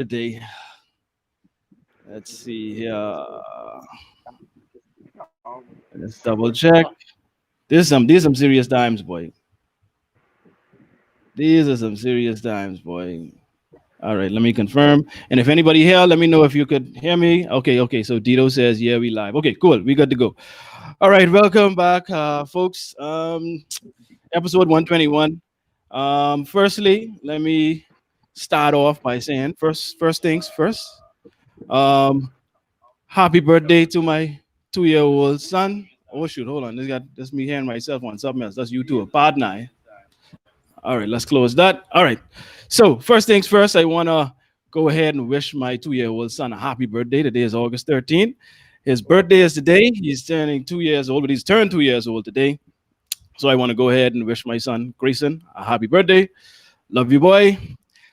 today. Let's see here. Let's double check. These some serious times, boy. These are some serious times, boy. All right, let me confirm. And if anybody here, let me know if you could hear me. Okay. So Dito says, yeah, we live. Okay, cool. We good to go. All right, welcome back, folks. Episode 121. Firstly, let me start off by saying first things first. Um, Happy birthday to my 2-year-old son. Oh shoot, hold on. This me hearing myself on something else. That's you too, a partner. All right, let's close that. All right. So first things first, I wanna go ahead and wish my 2-year-old son a happy birthday. Today is August 13th. His birthday is today. He's turning 2 years old, but he's turned 2 years old today. So I want to go ahead and wish my son Grayson a happy birthday. Love you, boy.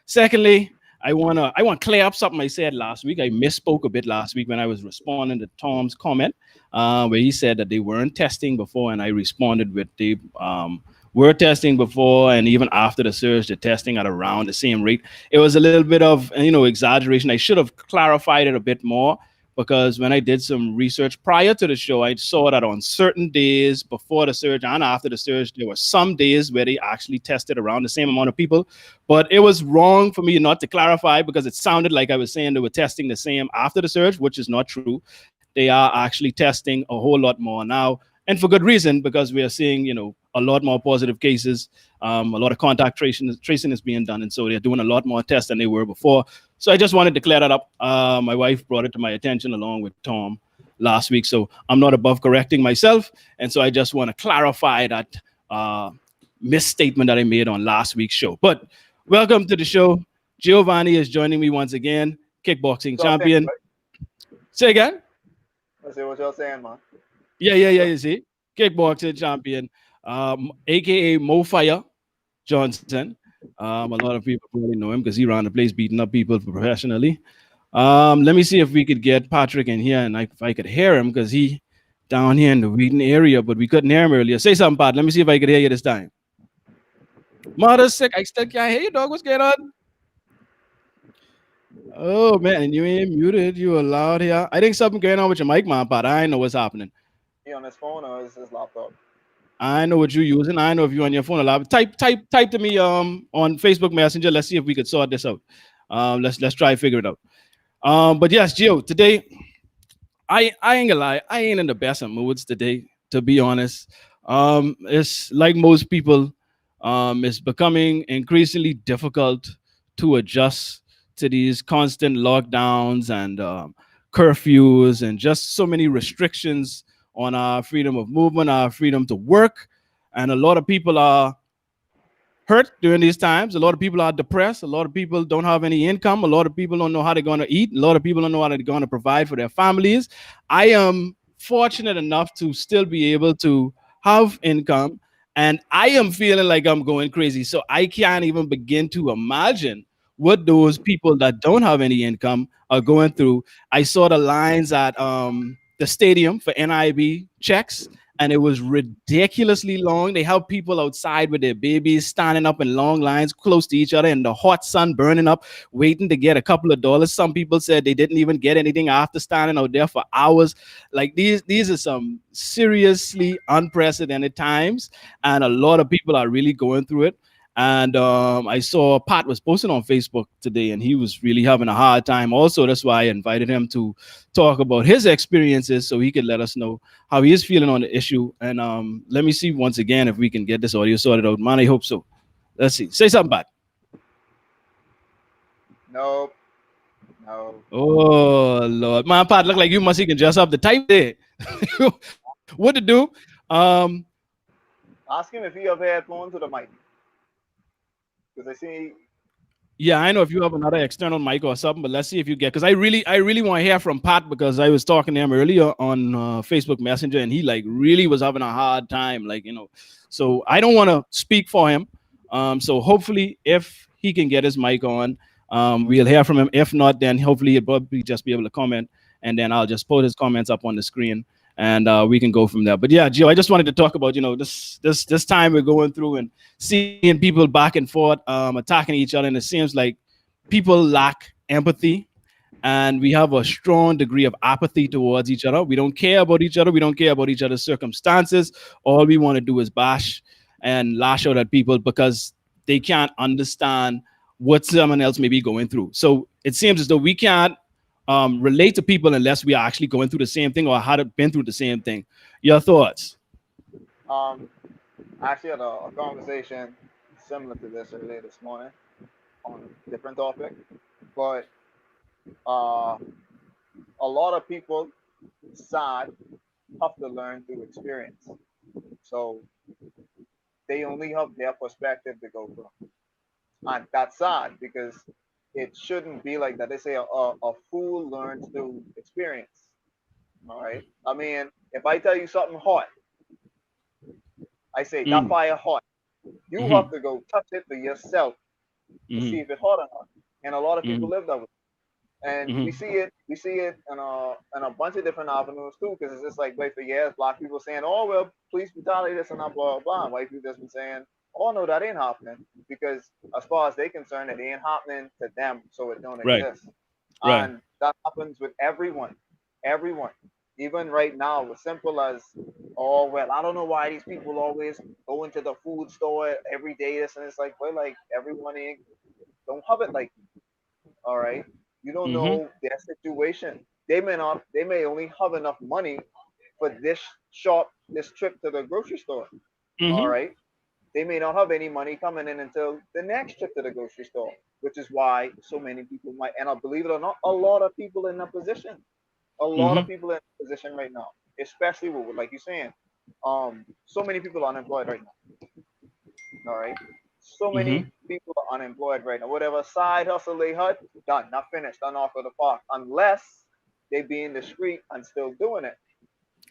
Secondly, I want to clear up something I said last week. I misspoke a bit last week when I was responding to Tom's comment, where he said that they weren't testing before, and I responded with they were testing before and even after the surge, they're testing at around the same rate. It was a little bit of exaggeration. I should have clarified it a bit more because when I did some research prior to the show, I saw that on certain days before the surge and after the surge, there were some days where they actually tested around the same amount of people. But it was wrong for me not to clarify because it sounded like I was saying they were testing the same after the surge, which is not true. They are actually testing a whole lot more now, and for good reason because we are seeing, a lot more positive cases. A lot of contact tracing is being done, and so they're doing a lot more tests than they were before. So I just wanted to clear that up. My wife brought it to my attention along with Tom last week, so I'm not above correcting myself, and so I just want to clarify that misstatement that I made on last week's show. But welcome to the show. Giovanni is joining me once again, kickboxing champion. Say again. I see what y'all saying, man. Yeah. You see, kickboxing champion, aka Mo Fire Johnson. A lot of people probably know him because he ran the place beating up people professionally. Let me see if we could get Patrick in here and if I could hear him because he down here in the Wheaton area, but we couldn't hear him earlier. Say something, Pat. Let me see if I could hear you this time. Mother's sick. I still can't hear you, dog. What's going on? Oh man, and you ain't muted. You allowed here. I think something going on with your mic, man, Pat. I know what's happening. He on his phone or is his laptop? I know what you're using. I know if you're on your phone a lot. Type to me on Facebook Messenger. Let's see if we could sort this out. Let's try to figure it out. But yes, Gio, today I ain't gonna lie, I ain't in the best of moods today, to be honest. It's like most people, it's becoming increasingly difficult to adjust to these constant lockdowns and curfews and just so many restrictions on our freedom of movement, our freedom to work. And a lot of people are hurt during these times. A lot of people are depressed. A lot of people don't have any income. A lot of people don't know how they're going to eat. A lot of people don't know how they're going to provide for their families. I am fortunate enough to still be able to have income, and I am feeling like I'm going crazy. So I can't even begin to imagine what those people that don't have any income are going through. I saw the lines at the stadium for NIB checks, and it was ridiculously long. They have people outside with their babies standing up in long lines close to each other in the hot sun burning up, waiting to get a couple of dollars. Some people said they didn't even get anything after standing out there for hours. Like these are some seriously unprecedented times, and a lot of people are really going through it. And I saw Pat was posting on Facebook today, and he was really having a hard time. Also, that's why I invited him to talk about his experiences so he could let us know how he is feeling on the issue. And let me see once again if we can get this audio sorted out. Man, I hope so. Let's see. Say something, Pat. Nope. No. Oh, Lord. Man, Pat, look like you must he can just up the type there. What to do? Ask him if he have headphones to the mic. Because I see. Yeah, I know if you have another external mic or something, but let's see if you get. Because I really want to hear from Pat because I was talking to him earlier on Facebook Messenger, and he like really was having a hard time, So I don't want to speak for him. So hopefully, if he can get his mic on, we'll hear from him. If not, then hopefully he'll probably just be able to comment, and then I'll just put his comments up on the screen, and we can go from there. But yeah, Gio, I just wanted to talk about this time we're going through and seeing people back and forth attacking each other, and it seems like people lack empathy, and we have a strong degree of apathy towards each other. We don't care about each other. We don't care about each other's circumstances. All we want to do is bash and lash out at people because they can't understand what someone else may be going through. So it seems as though we can't relate to people unless we are actually going through the same thing or had been through the same thing. Your thoughts? Um, I actually had a conversation similar to this earlier this morning on a different topic, but uh, a lot of people sad have to learn through experience. So they only have their perspective to go from. And that's sad because it shouldn't be like that. They say a fool learns through experience. All right. I mean, if I tell you something hot, I say that Mm, fire hot. You have mm-hmm, to go touch it for yourself to see mm-hmm, if it's hot or not. And a lot of mm-hmm, people live that way. And mm-hmm. we see it in a bunch of different avenues too, because it's just like wait for years, black people saying, "Oh well, police brutality, this and that, blah blah blah." And white people just been saying, "Oh no, that ain't happening," because as far as they concerned, it ain't happening to them, so it don't Right, exist. right. And that happens with everyone, everyone. Even right now, as simple as, oh well, I don't know why these people always go into the food store every day. This and it's like, well, like everyone ain't don't have it like all right. You don't Mm-hmm, know their situation. They may only have enough money for this shop, this trip to the grocery store. All mm-hmm. right. They may not have any money coming in until the next trip to the grocery store, which is why so many people might, and I believe it or not, a lot of people in that position, a lot Mm-hmm. of people in that position right now, especially with, like you're saying, so many people are unemployed right now. All right. So Mm-hmm. many people are unemployed right now. Whatever side hustle they had, done, not finished, done off of the park. Unless they be in the street and still doing it.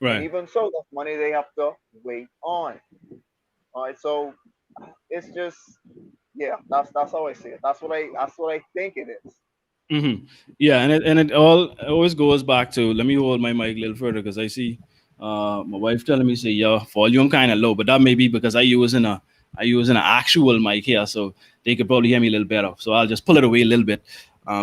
And Right. even so, that's money they have to wait on. All right. So it's just yeah, that's how I see it. That's what I think it is. Mm-hmm. Yeah, and it all always goes back to, let me hold my mic a little further because I see my wife telling me say your volume kind of low, but that may be because I use an actual mic here, so they could probably hear me a little better. So I'll just pull it away a little bit,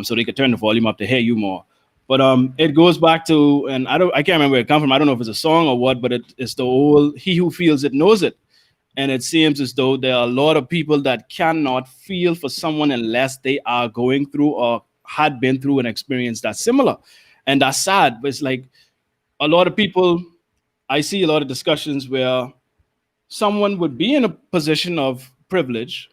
so they could turn the volume up to hear you more. But it goes back to, and I can't remember where it comes from. I don't know if it's a song or what, but it's the old "He who feels it knows it." And it seems as though there are a lot of people that cannot feel for someone unless they are going through or had been through an experience that's similar. And that's sad. But it's like a lot of people, I see a lot of discussions where someone would be in a position of privilege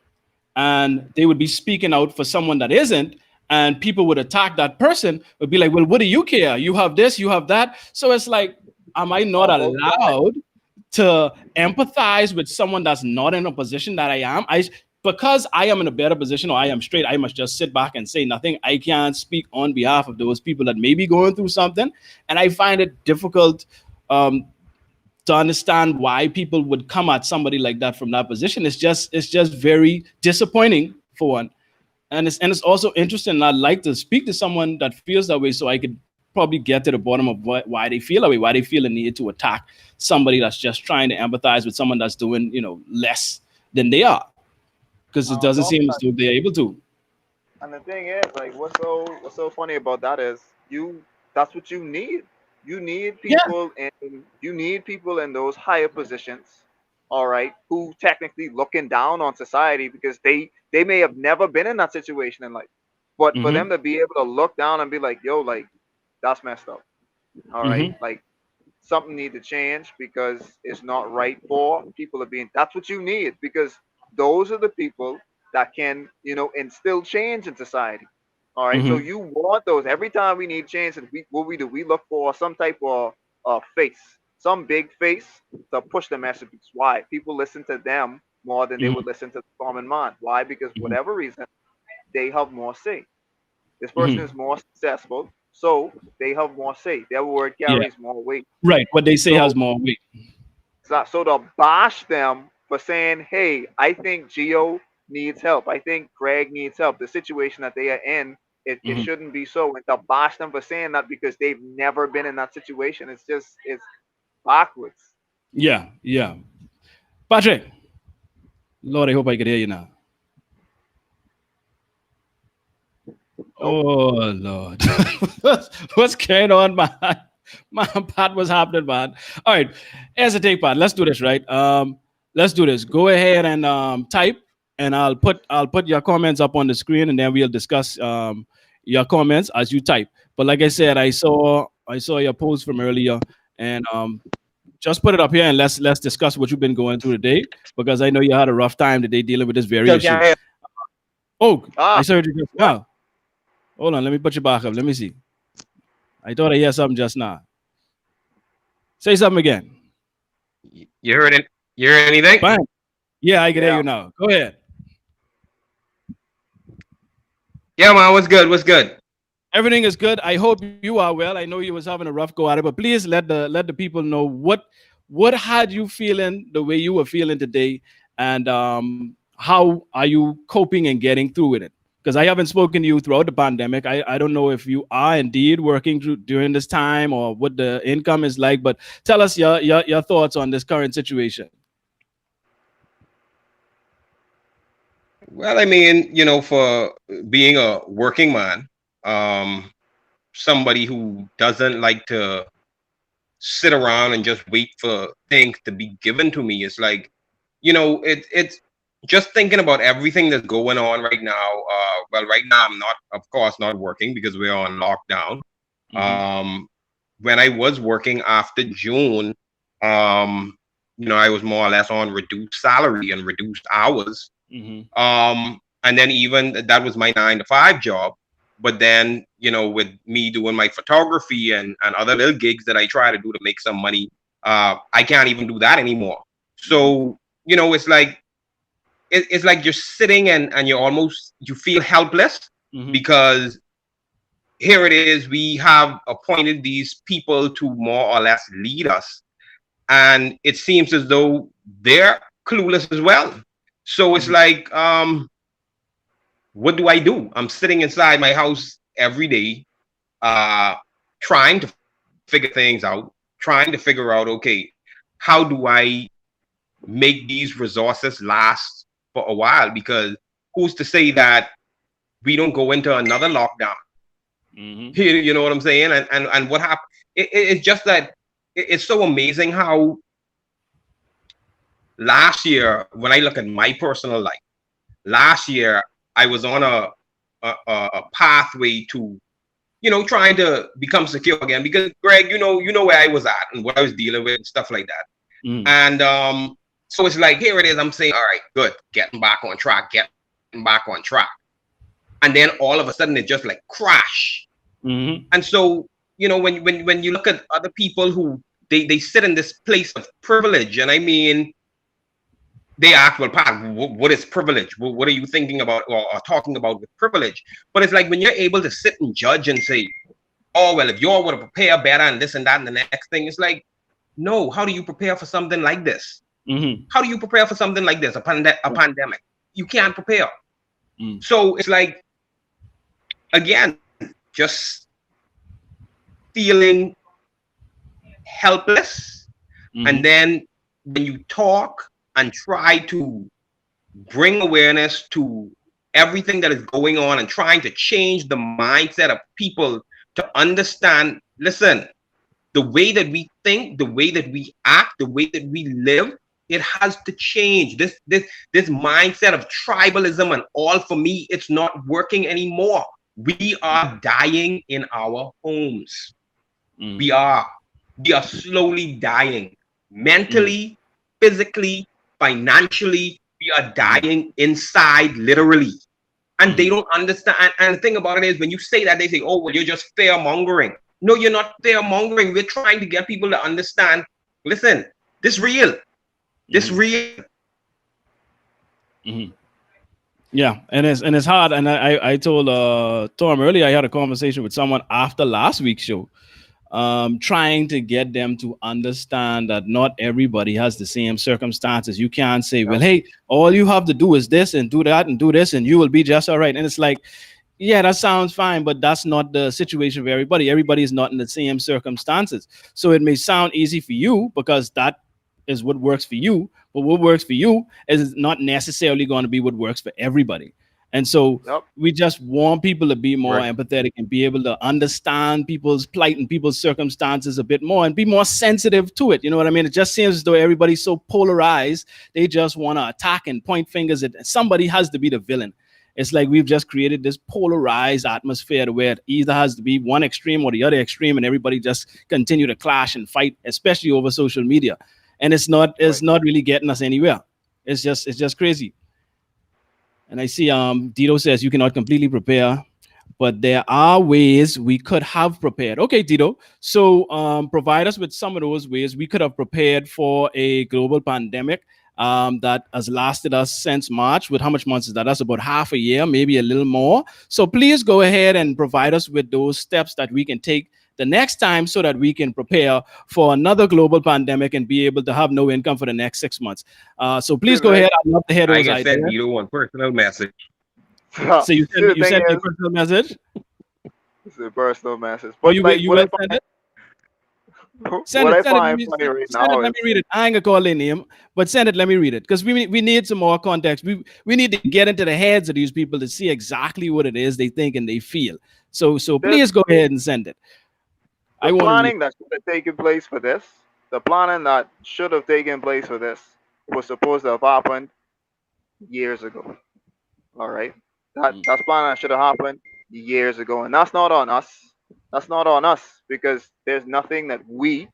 and they would be speaking out for someone that isn't, and people would attack that person, would be like, well, what do you care? You have this, you have that. So it's like, am I not On both sides. allowed to empathize with someone that's not in a position that I am? Because I am in a better position or I am straight, I must just sit back and say nothing. I can't speak on behalf of those people that may be going through something. And I find it difficult um, to understand why people would come at somebody like that from that position. It's just very disappointing for one, and it's also interesting. And I'd like to speak to someone that feels that way, so I could probably get to the bottom of why they feel that way, why they feel the need to attack somebody that's just trying to empathize with someone that's doing less than they are, because And it on doesn't top of seem as that, though they're able to. and the thing is, like, what's so funny about that is you. That's what you need. Yeah. You need people in those higher positions. All right, who technically looking down on society because they may have never been in that situation in life, but for Mm-hmm. them to be able to look down and be like, yo, like that's messed up. All right, Mm-hmm. like something need to change because it's not right for people to be in. That's what you need because those are the people that can, instill change in society. All right. So Mm-hmm. you want those every time we need change. And what we do, we look for some type of face, some big face to push the message. Why? People listen to them more than they would Mm-hmm. listen to the common man. Why? Because Mm-hmm. whatever reason, they have more say. This person Mm-hmm. is more successful, so they have more say. Their word Yeah. carries more weight. Right. What they say So has more weight. so to bash them for saying, "Hey, I think Geo needs help. I think Greg needs help." The situation that they are in, it Mm-hmm. shouldn't be so. And to bash them for saying that because they've never been in that situation, it's backwards. Yeah. Yeah. Patrick, Lord, I hope I could hear you now. Nope. Oh Lord, what's going on, man? Man, Pat, what's happening, man? All right, as a take part, let's do this, right? Let's do this. Go ahead and type, and I'll put your comments up on the screen, and then we'll discuss your comments as you type. But like I said, I saw your post from earlier, and just put it up here, and let's discuss what you've been going through today, because I know you had a rough time today dealing with this very Still issue. can't hear. Oh, I Ah, saw you just what? now. Hold on, let me put you back up. Let me see. I thought I heard something just now. Say something again. You heard it? You heard anything? Fine. Yeah, I can hear Yeah. you now. Go ahead. Yeah, man. What's good? What's good? Everything is good. I hope you are well. I know you was having a rough go at it, but please let the people know what had you feeling the way you were feeling today, and how are you coping and getting through with it? Because I haven't spoken to you throughout the pandemic. I don't know if you are indeed working during this time or what the income is like, but tell us your thoughts on this current situation. Well, I mean, for being a working man, um, somebody who doesn't like to sit around and just wait for things to be given to me, it's like, it's just thinking about everything that's going on right now. Well, right now I'm not, of course, not working because we're on lockdown. Mm-hmm. Um, when I was working after June, um, I was more or less on reduced salary and reduced hours. Mm-hmm. And then even that was my 9 to 5 job. But then, with me doing my photography and other little gigs that I try to do to make some money, I can't even do that anymore. Mm-hmm. So, it's like it's like you're sitting and you feel helpless Mm-hmm. because here it is, we have appointed these people to more or less lead us, and it seems as though they're clueless as well. So it's Mm-hmm. like, what do I do? I'm sitting inside my house every day, uh, trying to figure things out, trying to figure out, okay, how do I make these resources last for a while? Because who's to say that we don't go into another lockdown? Mm-hmm. You know what I'm saying? And what happened? It's just that it's so amazing how last year, when I look at my personal life, last year I was on a pathway to, trying to become secure again. Because Greg, you know where I was at and what I was dealing with and stuff like that. Mm-hmm. And so it's like, here it is. I'm saying, all right, good, getting back on track, getting back on track. And then all of a sudden it just like crash. Mm-hmm. And so, when you look at other people who they sit in this place of privilege, and I mean, they ask, well, Pat, what is privilege? What are you thinking about or talking about with privilege? But it's like when you're able to sit and judge and say, oh, well, if you all would have prepared better and this and that and the next thing, it's like, no, how do you prepare for something like this? Mm-hmm. How do you prepare for something like this, a pandemic? You can't prepare. Mm-hmm. So it's like, again, just feeling helpless. And Mm-hmm. then when you talk and try to bring awareness to everything that is going on and trying to change the mindset of people to understand, listen, the way that we think, the way that we act, the way that we live, it has to change. This mindset of tribalism and all, for me, it's not working anymore. We are dying in our homes. Mm-hmm. We are. We are slowly dying Mm-hmm. mentally, physically, financially. We are Mm-hmm. dying inside, literally. And they Mm-hmm. don't understand. And the thing about it is, when you say that, they say, oh, well, you're just fear mongering. No, you're not fear mongering. We're trying to get people to understand, listen, this real. This Mm-hmm. real. Mm-hmm. Yeah, and it's hard. And I told Tom earlier, I had a conversation with someone after last week's show, trying to get them to understand that not everybody has the same circumstances. You can't say, well, No. hey, all you have to do is this and do that and do this, and you will be just all right. And it's like, yeah, that sounds fine, but that's not the situation for everybody. Everybody is not in the same circumstances. So it may sound easy for you because that is what works for you, but what works for you is not necessarily going to be what works for everybody. And so Yep. we just want people to be more Right. empathetic and be able to understand people's plight and people's circumstances a bit more and be more sensitive to it. You know what I mean? It just seems as though everybody's so polarized. They just want to attack and point fingers at somebody has to be the villain. It's like we've just created this polarized atmosphere to where it either has to be one extreme or the other extreme, and everybody just continue to clash and fight, especially over social media. And it's Right. not really getting us anywhere. It's just crazy. And I see Dito says you cannot completely prepare, but there are ways we could have prepared. Okay, Tito. So provide us with some of those ways we could have prepared for a global pandemic that has lasted us since March. With how much months is that? That's about half a year, maybe a little more. So please go ahead and provide us with those steps that we can take the next time so that we can prepare for another global pandemic and be able to have no income for the next 6 months. So See, please the go thing, ahead. I'd love to hear those Like I said, ideas. Dito, one personal message. So you see, the thing sent me a is, personal message. it's a personal message. Oh, But like, you will send it. what I Send it. find funny right Send it. now Let is me read it. I ain't gonna call their name, but send it. Let me read it because we need some more context. We need to get into the heads of these people to see exactly what it is they think and they feel. So this please go ahead and send it. I the want to read. planning that should have taken place for this. The planning that should have taken place for this was supposed to have happened years ago. All right, Mm, that's planning that should have happened years ago, and that's not on us. That's not on us because there's nothing that we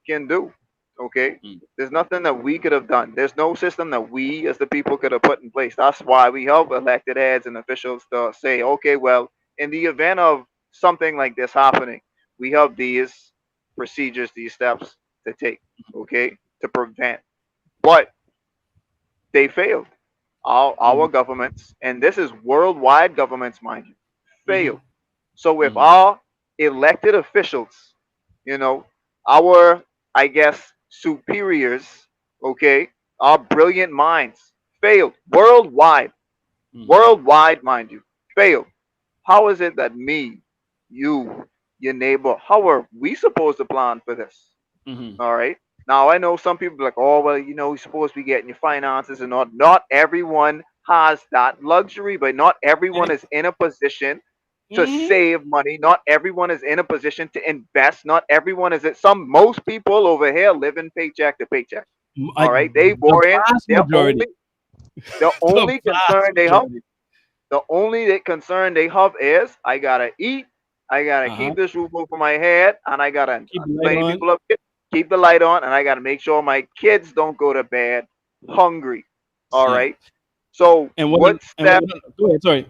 can do. Okay? mm, There's nothing that we could have done. There's no system that we as the people could have put in place. That's why we have elected heads and officials to say, okay, well, in the event of something like this happening, we have these procedures, these steps to take, okay, to prevent. But they failed. Our mm, governments, and this is worldwide governments, mind you, mm, failed. So if mm, our elected officials, you know, our, I guess, superiors, okay, our brilliant minds failed mm, worldwide, mind you, failed. How is it that me, you, your neighbor, how are we supposed to plan for this? mm, All right. Now I know some people are like, oh well, you're supposed to be getting your finances and not. Not everyone has that luxury, but not everyone is in a position to mm. save money. Not everyone is in a position to invest. Not everyone is. Some most people over here living paycheck to paycheck. All right, they The worrying. vast They're majority. only the The only vast concern they have. majority. The only concern they have is I gotta eat, I gotta Uh huh. keep this roof over my head, and I gotta Keep the light plenty on. people up here, keep the light on, and I gotta make sure my kids don't go to bed hungry. All Yeah. right. So And what? Go ahead. Sorry.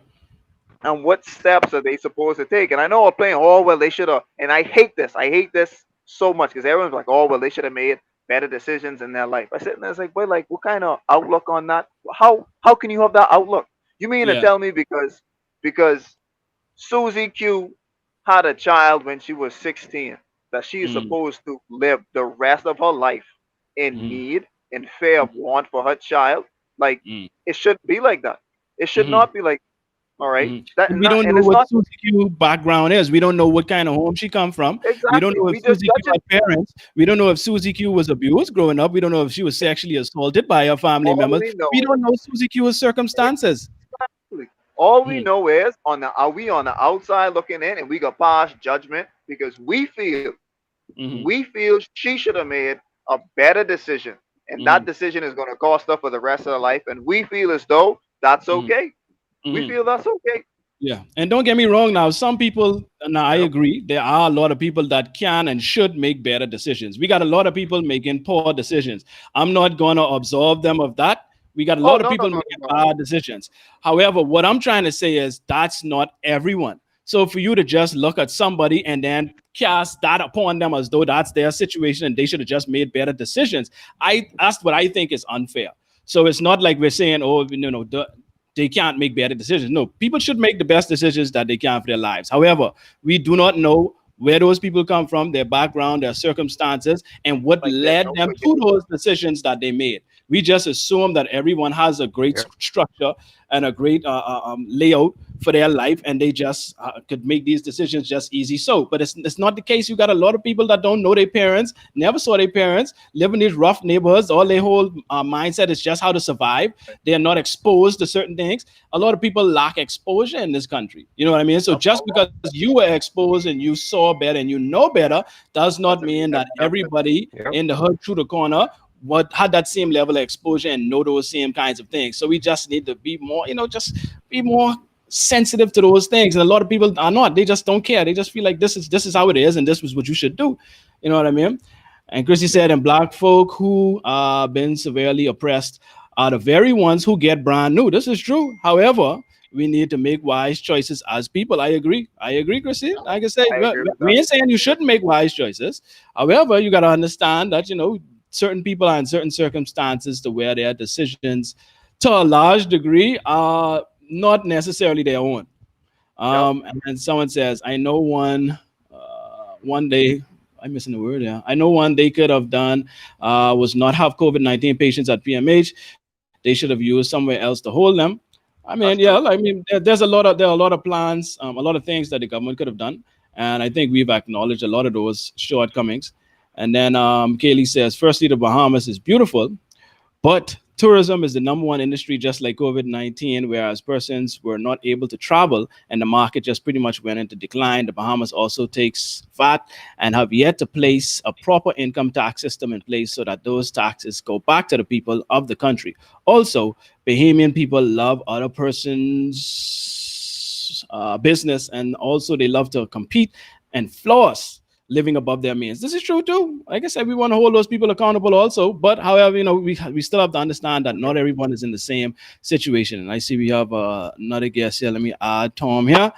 what steps are they supposed to take? And I know I'm playing, oh well, they should have. And I hate this. I hate this so much because everyone's like, oh well, they should have made better decisions in their life. I sit there, it's like, but like, what kind of outlook on that? How can you have that outlook? You mean to Yeah. tell me because Susie Q had a child when she was 16 that she is Mm, supposed to live the rest of her life in mm, need and fear of want for her child? Like mm, it shouldn't be like that. It should mm. not be like all right. Mhm. That And and we not don't and know it's what not Susie Q background is. We don't know what kind of home she come from. We don't exactly. know if We just Susie Q judge it. had parents. We don't know if Susie Q was abused growing up. We don't know if she was sexually assaulted by her family All members. we know We don't know Susie Q's circumstances. exactly. All we Mm, know is on the are we on the outside looking in and we got pass judgment because mhm, we feel she should have made a better decision. And that mhm, decision is going to cost her for the rest of her life. And we feel as though that's mhm, okay. We mhm. feel that's okay. Yeah, and don't get me wrong. Now, some people, now I Yep. agree, there are a lot of people that can and should make better decisions. We got a lot of people making poor decisions. I'm not going to absolve them of that. We got a Oh lot of no no people no making no no. bad decisions. However, what I'm trying to say is that's not everyone. So for you to just look at somebody and then cast that upon them as though that's their situation and they should have just made better decisions, I that's what I think is unfair. So it's not like we're saying, oh, they can't make better decisions. No, people should make the best decisions that they can for their lives. However, we do not know where those people come from, their background, their circumstances, and what Like there's led no them quick and to those decisions that they made. We just assume that everyone has a great Yeah. structure and a great layout for their life, and they just could make these decisions just easy. So, but it's not the case. You got a lot of people that don't know their parents, never saw their parents, live in these rough neighborhoods. All their whole mindset is just how to survive. They are not exposed to certain things. A lot of people lack exposure in this country. You know what I mean? So Yep. just because you were exposed and you saw better and you know better does not Doesn't mean mean that that everybody Yep. in the hood through the corner what had that same level of exposure and know those same kinds of things. So we just need to be more, just be more sensitive to those things. And a lot of people are not. They just don't care. They just feel like this is how it is, and this was what you should do. You know what I mean? And Chrissy said, and black folk who been severely oppressed are the very ones who get brand new. This is true. However, we need to make wise choices as people. I agree. I agree, Chrissy. Like I say, I agree with we that. ain't saying you shouldn't make wise choices. However, you got to understand that, certain people are in certain circumstances to where their decisions, to a large degree, are not necessarily their own. Yep. And someone says, I know one day, I'm missing the word. Yeah, I know one they could have done was not have COVID-19 patients at PMH. They should have used somewhere else to hold them. I mean, That's yeah, I true. mean, there are a lot of plans, a lot of things that the government could have done, and I think we've acknowledged a lot of those shortcomings. And then Kaylee says, firstly, the Bahamas is beautiful, but tourism is the number one industry, just like COVID 19, whereas persons were not able to travel and the market just pretty much went into decline. The Bahamas also takes fat and have yet to place a proper income tax system in place so that those taxes go back to the people of the country. Also, Bahamian people love other person's business, and also they love to compete and floss living above their means. This is true too. Like I said, we want to hold those people accountable also. But however, we still have to understand that not everyone is in the same situation. And I see we have another guest here. Let me add Tom here.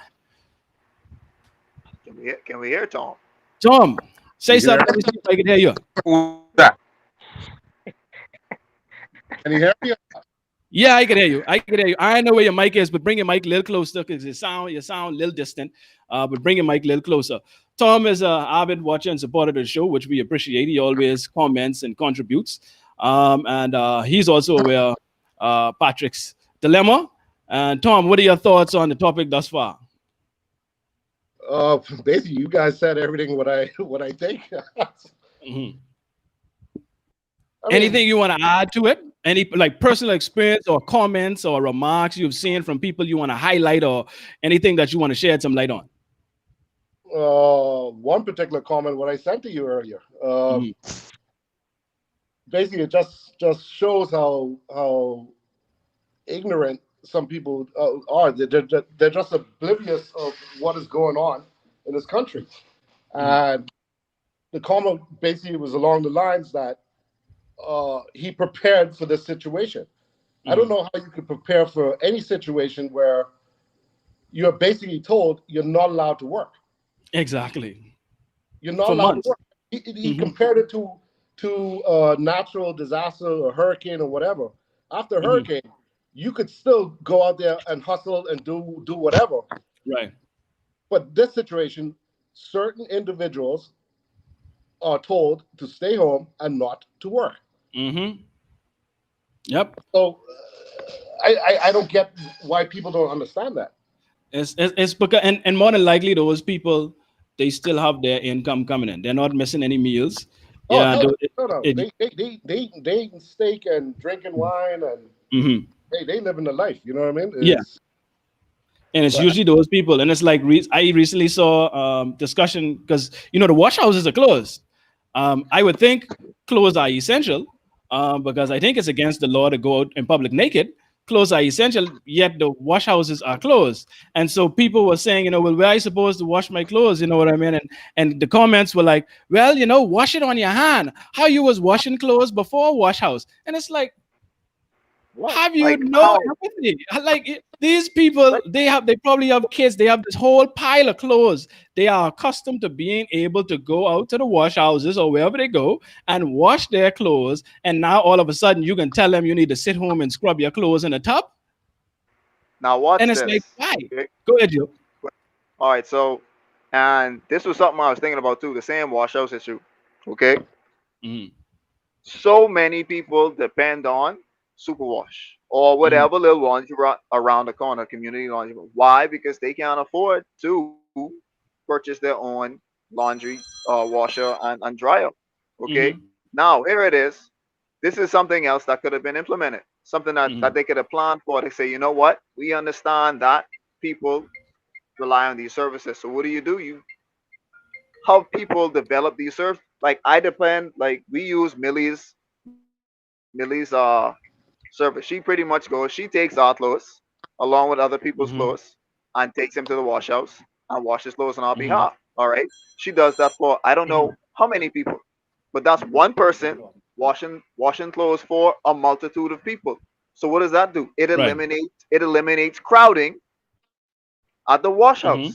Can we hear Tom? Tom, say You can hear, something. Let me see if I can hear you. Who's that? can you hear me? Yeah, I can hear you. I can hear you. I know where your mic is, but bring your mic a little closer because you sound a little distant. But bring your mic a little closer. Tom is a avid watcher and supporter of the show, which we appreciate. He always comments and contributes. And he's also aware Patrick's dilemma. And Tom, what are your thoughts on the topic thus far? Basically, you guys said everything what I think. Mhm. I mean, Anything you want to add to it? Any like personal experience or comments or remarks you've seen from people you want to highlight, or anything that you want to shed some light on? one particular comment what I sent to you earlier. Mhm. Basically, it just shows how ignorant some people are. They're just oblivious of what is going on in this country. Mhm. And the comment basically was along the lines that he prepared for this situation. I don't Mhm. know how you could prepare for any situation where you're basically told you're not allowed to work. Exactly. You're not For allowed to months. work. He Hmm. compared it to a natural disaster or hurricane or whatever. After a Hmm. hurricane, you could still go out there and hustle and do whatever. Right. But this situation, certain individuals are told to stay home and not to work. Hmm. Yep. So I don't get why people don't understand that. It's because and more than likely those people, they still have their income coming in. They're not missing any meals. Oh Yeah. hell And no, no. it, They eating steak and drinking wine and mhm. they living the life. You know what I mean? Yeah. Is And it's but usually those people. And it's like I recently saw discussion because the wash houses are closed. I would think clothes are essential because I think it's against the law to go out in public naked. Clothes are essential, yet the wash houses are closed. And so people were saying, well, where are I supposed to wash my clothes? You know what I mean? And the comments were like, well, wash it on your hand. How you was washing clothes before wash house? And it's like, What? have you Like no how? empathy? Like these people, Like they probably have kids. They have this whole pile of clothes. They are accustomed to being able to go out to the wash houses or wherever they go and wash their clothes. And now all of a sudden you can tell them you need to sit home and scrub your clothes in a tub. now watch And it's like, this. why? Okay. Go ahead, Joe. All right. So, and this was something I was thinking about too. The same wash house issue. Okay. Mhm. so many people depend on Superwash or Mhm. whatever little laundry around the corner, community laundry. Why? Because they can't afford to purchase their own laundry washer and dryer. Okay. Mhm. Now here it is. This is something else that could have been implemented. Something that Mhm. they could have planned for. They say, you know what? We understand that people rely on these services. So what do? You help people develop these services. Like I depend, like we use Millie's service. She pretty much goes, she takes our clothes along with other people's clothes Mhm. and takes them to the wash house and washes clothes on our behalf. Mhm. All right. She does that for I don't know Mhm. how many people, but that's one person washing clothes for a multitude of people. So what does that do? Right. It eliminates crowding at the wash house. Mhm.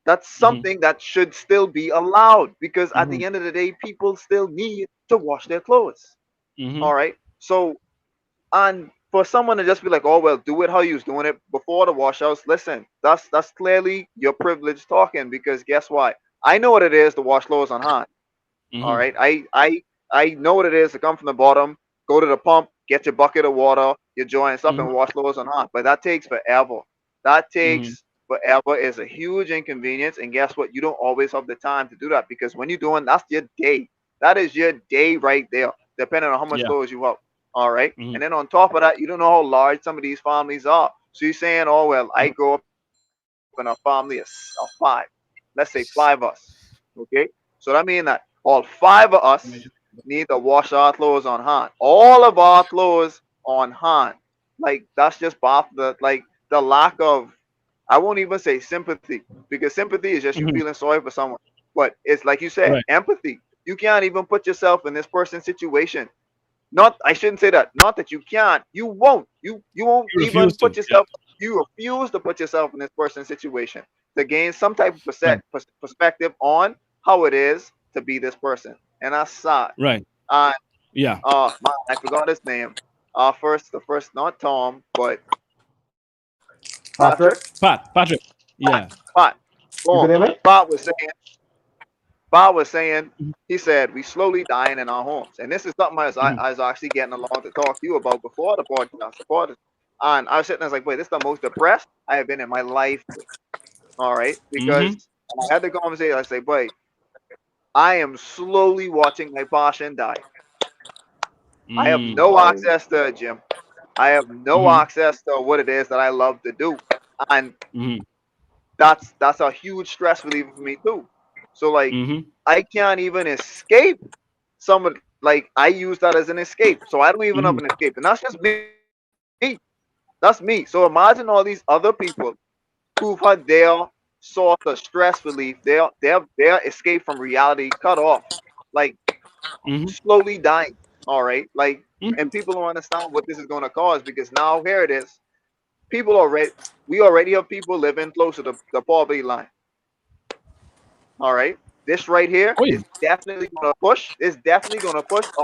That's something that Mhm. should still be allowed because at the end of Mhm. the day, people still need to wash their clothes. All Mhm. right. So, and for someone to just be like, oh well, do it how you was doing it before the wash house. Listen, that's clearly your privilege talking because guess what? I know what it is to wash clothes on hand. All Mhm. right. I know what it is to come from the bottom, go to the pump, get your bucket of water, your joint and stuff, Mhm. and wash clothes on hand. But that takes forever. That Mhm. takes forever. Is a huge inconvenience. And guess what? You don't always have the time to do that because when you're doing that's your day. That is your day right there, depending on how much Yeah. clothes you have. All right. Mhm. And then on top of that, you don't know how large some of these families are. So you're saying, oh well, I grow up in a family of five. Let's say five of us. Okay. So that means that all five of us need to wash our clothes on hand. All of our clothes on hand. Like that's just off the lack of I won't even say sympathy because sympathy is just you Mhm. feeling sorry for someone. But it's like you said, Right. empathy. You can't even put yourself in this person's situation. Not I shouldn't say that. Not that you can't. You won't You even refuse put to. Yeah. yourself. You refuse to put yourself in this person's situation to gain some type of Right. perspective on how it is to be this person. And that's sad. Right. Uh, Yeah. man, I forgot his name. The first, not Tom, but Patrick. Patrick, Patrick. Pat. Yeah. Pat. you Boom. can hear me? Pat was saying, Mhm. he said, we slowly dying in our homes. And this is something Mhm. I was actually getting along to talk to you about before the podcast. And I was sitting there, I was like, wait, this is the most depressed I have been in my life. All right. Because Mhm. I had the conversation, I say, wait, I am slowly watching my passion die. I have Mm. no access to a gym. I have no Mhm. access to what it is that I love to do. And Mhm. that's a huge stress reliever for me too. So like Mhm. I can't even escape some of like I use that as an escape. So I don't even have Mhm. an escape. And that's just me. That's me. So imagine all these other people who've had their source of stress relief, their escape from reality cut off. Like Mhm. slowly dying. All right. Like Mhm. and people don't understand what this is gonna cause because now here it is. People already we already have people living close to the poverty line. All right. This right here Oh yeah. is definitely gonna push. It's definitely gonna push a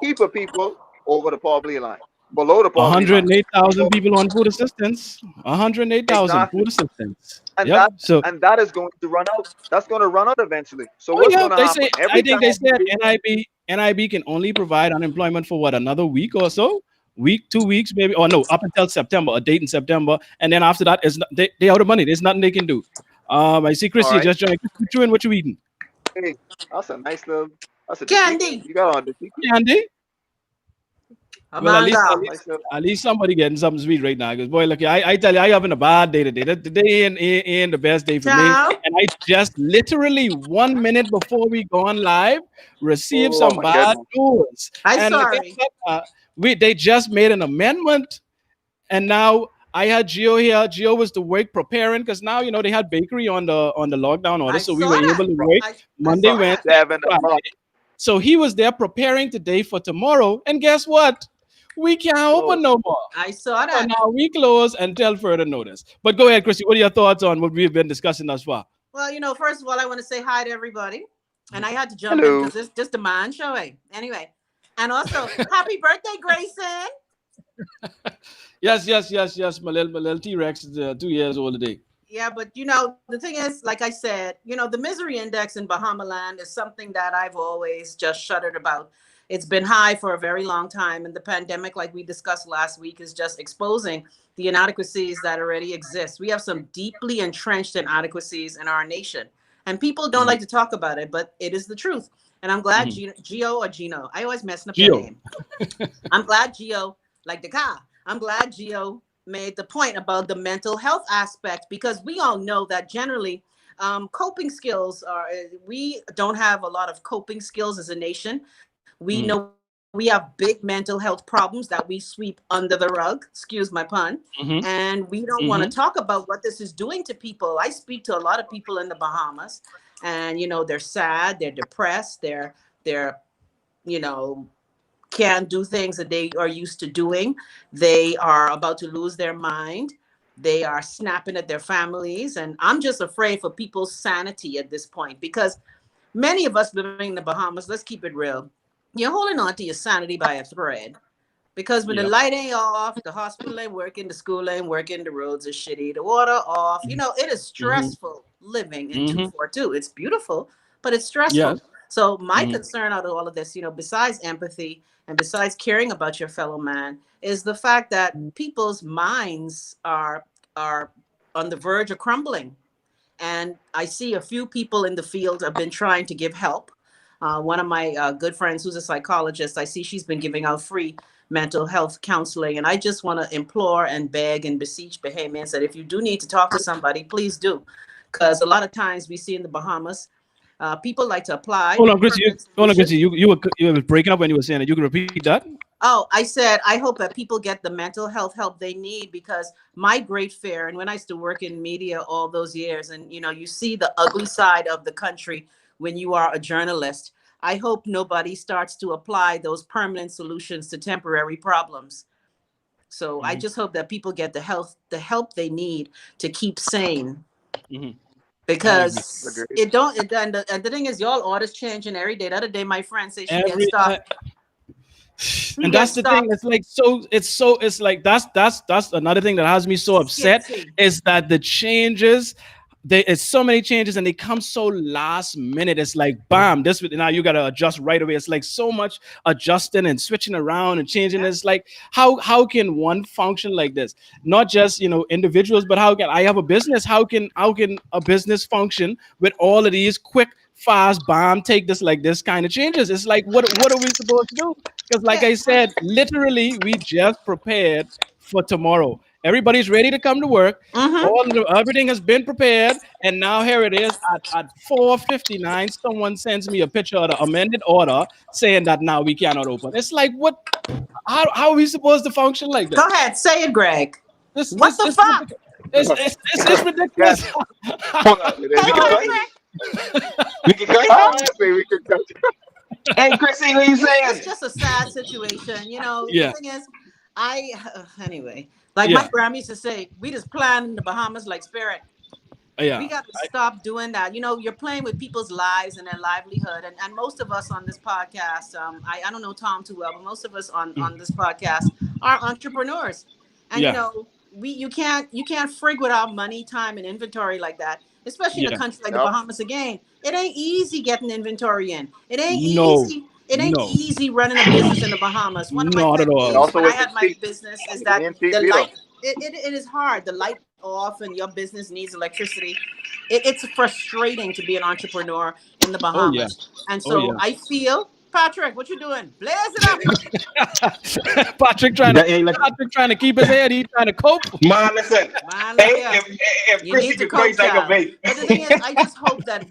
heap of people over the poverty line, below the poverty line. So 108,000 people on food assistance. 108,000 exactly, food assistance. and Yep. that So, and that is going to run out. That's going to run out eventually. So oh what's yeah, going to they happen? say. I Every think time they said you NIB can only provide unemployment for what, another week or so, week, 2 weeks maybe, or no, up until September, a date in September, and then after that, they out of money. There's nothing they can do. I see all Chrissy right, just joined. What you in? What you eating? hey, that's a nice little. That's a dashiki. Candy. You got on dashiki. Yeah, Andy. A Well, manga. Nice little. at least somebody getting something sweet right now. Because boy, look, I tell you, I having a bad day today. The day ain't the best day for me. Ciao. And I just literally 1 minute before we go on live received Oh some my bad goodness. news. I And guess sorry. what? They just made an amendment, and now I had Gio here. Gio was to work preparing because now they had bakery on the lockdown order, I so we saw were that. able to From, work I Monday, saw from that. Wednesday, and 7 o'clock. Friday. So he was there preparing today for tomorrow. And guess what? We can't open Close. no more. I saw So that. now we close until further notice. But go ahead, Christy. What are your thoughts on what we've been discussing thus far? Well, first of all, I want to say hi to everybody. And I had to jump in Hello. because this the man show. Anyway. And also, happy birthday, Grayson. Yes, yes, yes, yes. My little T-Rex is 2 years old today. Yeah, but the thing is, like I said, the misery index in Bahama land is something that I've always just shuddered about. It's been high for a very long time, and the pandemic, like we discussed last week, is just exposing the inadequacies that already exist. We have some deeply entrenched inadequacies in our nation, and people don't Mhm. like to talk about it, but it is the truth. And I'm glad Mhm. Gio or Gino, I always messing up your Geo. name. I'm glad Gio, like the car, I'm glad Gio made the point about the mental health aspect, because we all know that generally coping skills are, we don't have a lot of coping skills as a nation. We know Mhm. we have big mental health problems that we sweep under the rug, excuse my pun, Mhm. and we don't want to Mhm. talk about what this is doing to people. I speak to a lot of people in the Bahamas, and they're sad, they're depressed, they're you know can't do things that they are used to doing. They are about to lose their mind. They are snapping at their families. And I'm just afraid for people's sanity at this point, because many of us living in the Bahamas, let's keep it real, you're holding on to your sanity by a thread. Because when the Yep. light ain't off, the hospital ain't working, the school ain't working, the roads are shitty, the water off. It is Mhm. stressful living in Mhm. 242. It's beautiful, but it's Yes. stressful. So my Mhm. concern out of all of this, besides empathy and besides caring about your fellow man, is the fact that people's minds are on the verge of crumbling. And I see a few people in the field have been trying to give help. One of my good friends, who's a psychologist, I see she's been giving out free mental health counseling. And I just want to implore and beg and beseech Bahamians that if you do need to talk to somebody, please do. Because a lot of times we see in the Bahamas, people like to apply Hold on, for Chrissy. permanent Hold on, Chrissy. solutions. You were breaking up when you were saying it. You can repeat that. Oh, I said, I hope that people get the mental health help they need, because my great fear, and when I used to work in media all those years, and you see the ugly side of the country when you are a journalist. I hope nobody starts to apply those permanent solutions to temporary problems. So I Mhm. just hope that people get the help they need to keep sane, Mhm. I agree. because Agreed. it don't. And the thing is, y'all orders changing every day. The other day, my friend said she getting Every stopped. She and getting that's the thing. stopped. It's like that's another thing that has me so upset Skitsy. is that the changes. It's so many changes and they come so last minute. It's like bam, this now you gotta adjust right away. It's like so much adjusting and switching around and changing. Yeah. It's like how can one function like this? Not just individuals, but how can I have a business? How can a business function with all of these quick, fast, bam, take this like this kind of changes? It's like what are we supposed to do? Because, like Yeah. I said, literally, we just prepared for tomorrow. Everybody's ready to come to work. Mm-hmm. Everything has been prepared, and now here it is at 4:59. Someone sends me a picture of the amended order saying that now we cannot open. It's like what? How are we supposed to function like Go this? ahead, say it, Greg. This What this the this fuck? ridiculous. It's Guys, ridiculous. hold on. Hey, We Hold can on. cut. Patrick. We can cut. Honestly, we could touch. Hey, Chrissy, what you It's saying? just a sad situation. The Yeah, thing is, I anyway. Like my yeah, grandma used to say, we just plan in the Bahamas like spirit. We yeah. got to stop doing that. You're playing with people's lives and their livelihood. And most of us on this podcast, I don't know Tom too well, but most of us on this podcast are entrepreneurs. And Yeah, you can't frig without money, time, and inventory like that. Especially in a yeah. country like the Yep. Bahamas again. It ain't easy getting inventory in. It ain't No, easy. It ain't no, easy running a business in the Bahamas. One of my not at pet And all. peeves also, when I it had ain't my cheap. business is It that ain't cheap the either. light it is hard. The light off and your business needs electricity. It's frustrating to be an entrepreneur in the Oh yeah, Bahamas. And oh so yeah. I feel, Patrick, what you doing? Blaze it up. Patrick trying to That ain't like, Patrick trying to keep his head. He's trying to cope. man, listen. Man, look Hey, here. if You need Chrissy to could play cope, like a child. vape. But the thing is, I just hope that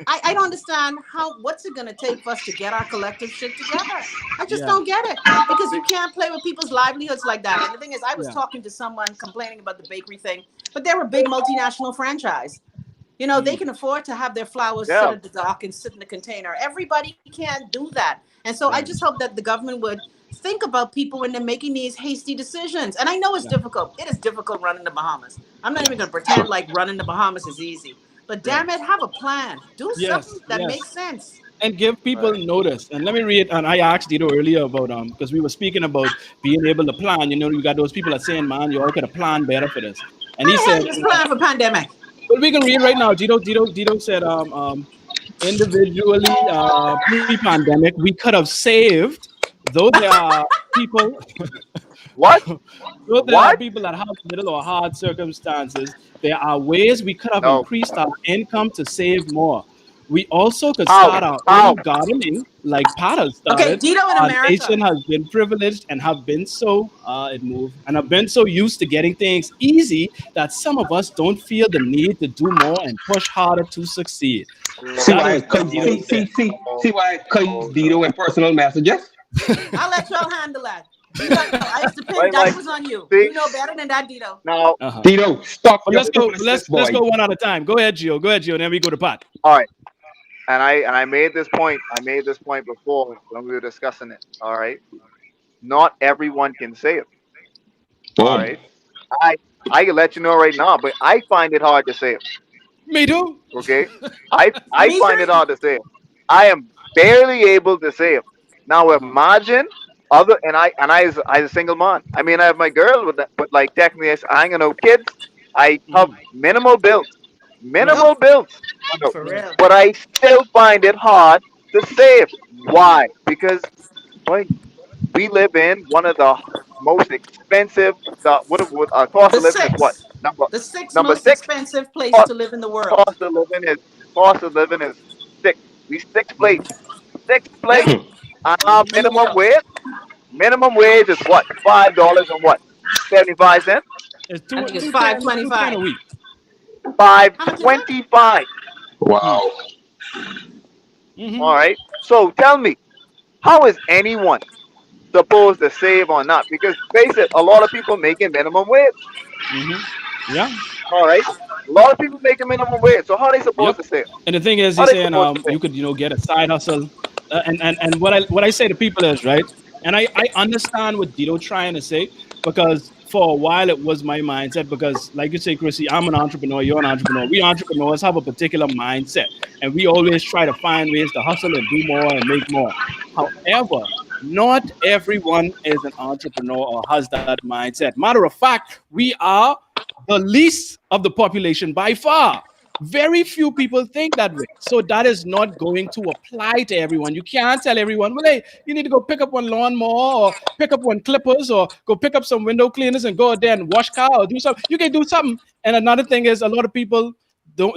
I don't understand what's it gonna take for us to get our collective shit together. I just Yeah, don't get it. Because you can't play with people's livelihoods like that. And the thing is, I was yeah. talking to someone complaining about the bakery thing, but they're a big multinational franchise. They Mhm. can afford to have their flowers sit Yeah. at the dock and sit in the container. Everybody can't do that. And so I Yeah, just hope that the government would think about people when they're making these hasty decisions. And I know it's yeah, difficult. It is difficult running the Bahamas. I'm not yeah, even going to pretend like running the Bahamas is easy. But yeah. damn it, have a plan. Do something Yes, that yes. makes sense. And give people Right. notice. And let me read. And I asked Dito earlier about because we were speaking about being able to plan. You got those people that saying, "Man, you all could have planned better for this." And How he the hell said, you just plan for pandemic? "Well, we can read right now." Dito said, individually, pre-pandemic, we could have saved, though there are people, What? though there are What? people that have little or hard circumstances, there are ways we could have No. increased our income to save more. We also could How? start our How? own gardening, like Pat has Okay, started. Dito in Our America. nation has been privileged and have been so it moved and have been so used to getting things easy that some of us don't feel the need to do more and push harder to succeed. See That is why? Oh, what Cause Dito see, said. see, see, oh, see why? Cause oh, Dito in personal messages. I'll let y'all handle that. Dito, I used to pin like, diapers on you. see, You know better than that, Dito. now, Uh-huh. Dito, stop But your let's go. foolishness, Let's boy. go one at a time. Go ahead, Gio. Go ahead, Gio. Then we go to Pat. all right, and I made this point. I made this point before when we were discussing it. All right, not everyone can say it. All Boom. right, I I can let you know right now, but I find it hard to say it. Me too. Okay, I Me find it too. hard to say it. I am barely able to say it. Now Uh-huh. imagine other and I as a single man. I mean, I have my girl with that, but like technically, I ain't got no kids. I have Mhm. minimal bills, Right. minimal bills. I know, For Right. real. but I still find it hard to save. Why? Because boy, we live in one of the most expensive. The what cost The of living is what six. number The sixth number most six. expensive place Cost to live in the world. cost of living is cost of living is six. We sixth place. Mhm. Sixth Yep. place. And our In the world. minimum wage is what? $5 and what? 75 cents? It's I two think it's two five ten twenty two ten a five. week. Five How much is it? 25. Mm. Wow. Mhm. All right. So tell me, how is anyone supposed to save or not? Because face it, a lot of people making minimum wage. Mhm. Yeah. All right. A lot of people making minimum wage. So how are they supposed Yep. to save? And the thing is, How he's are they saying supposed to save? you could get a side hustle, and what I say to people is right, and I understand what Dito trying to say because for a while it was my mindset because like you say, Chrissy, I'm an entrepreneur, you're an entrepreneur. We entrepreneurs have a particular mindset, and we always try to find ways to hustle and do more and make more. However, not everyone is an entrepreneur or has that mindset. Matter of fact, we are the least of the population by far. Very few people think that way. So that is not going to apply to everyone. You can't tell everyone, well, hey, you need to go pick up one lawnmower or pick up one clippers or go pick up some window cleaners and go out there and wash car or do something. You can do something. And another thing is a lot of people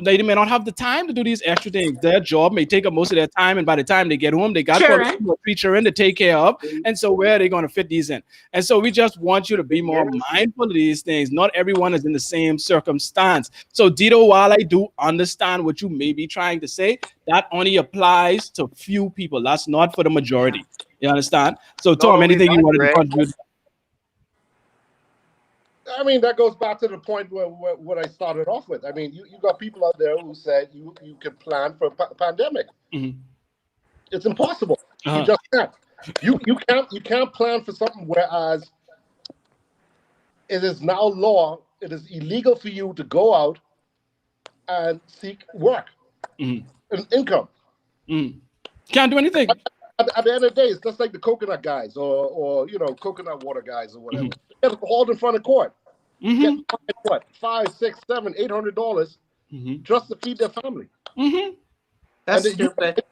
they may not have the time to do these extra things. Their job may take up most of their time, and by the time they get home, they got probably Sharon. 2 or 3 children to take care of. And so where are they going to fit these in? And so we just want you to be more mindful of these things. Not everyone is in the same circumstance. So Dito, while I do understand what you may be trying to say, that only applies to few people. That's not for the majority. You understand? So Not Tom, only anything you that, wanted to Greg. contribute? I mean, that goes back to the point where what I started off with. I mean, you got people out there who said you can plan for a pandemic. Mhm. It's impossible. You Uh-huh. just can't. You can't plan for something whereas it is now law. It is illegal for you to go out and seek work Mhm. and income. Mhm. Can't do anything. At the end of the day, it's just like the coconut guys or coconut water guys or whatever. Mhm. They get hauled in front of court, get Mhm. fined what $5, $6, $7, $800 Mhm. just to feed their family. Mhm. And That's then stupid.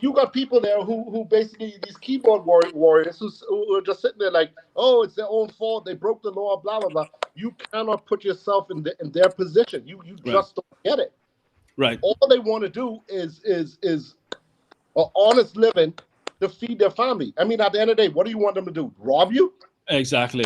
you got people there who basically these keyboard warriors who are just sitting there like, oh, it's their own fault. They broke the law. Blah blah blah. You cannot put yourself in their position. You Right. just don't get it. Right. All they want to do is an honest living to feed their family. I mean, at the end of the day, what do you want them to do? Rob you? Exactly.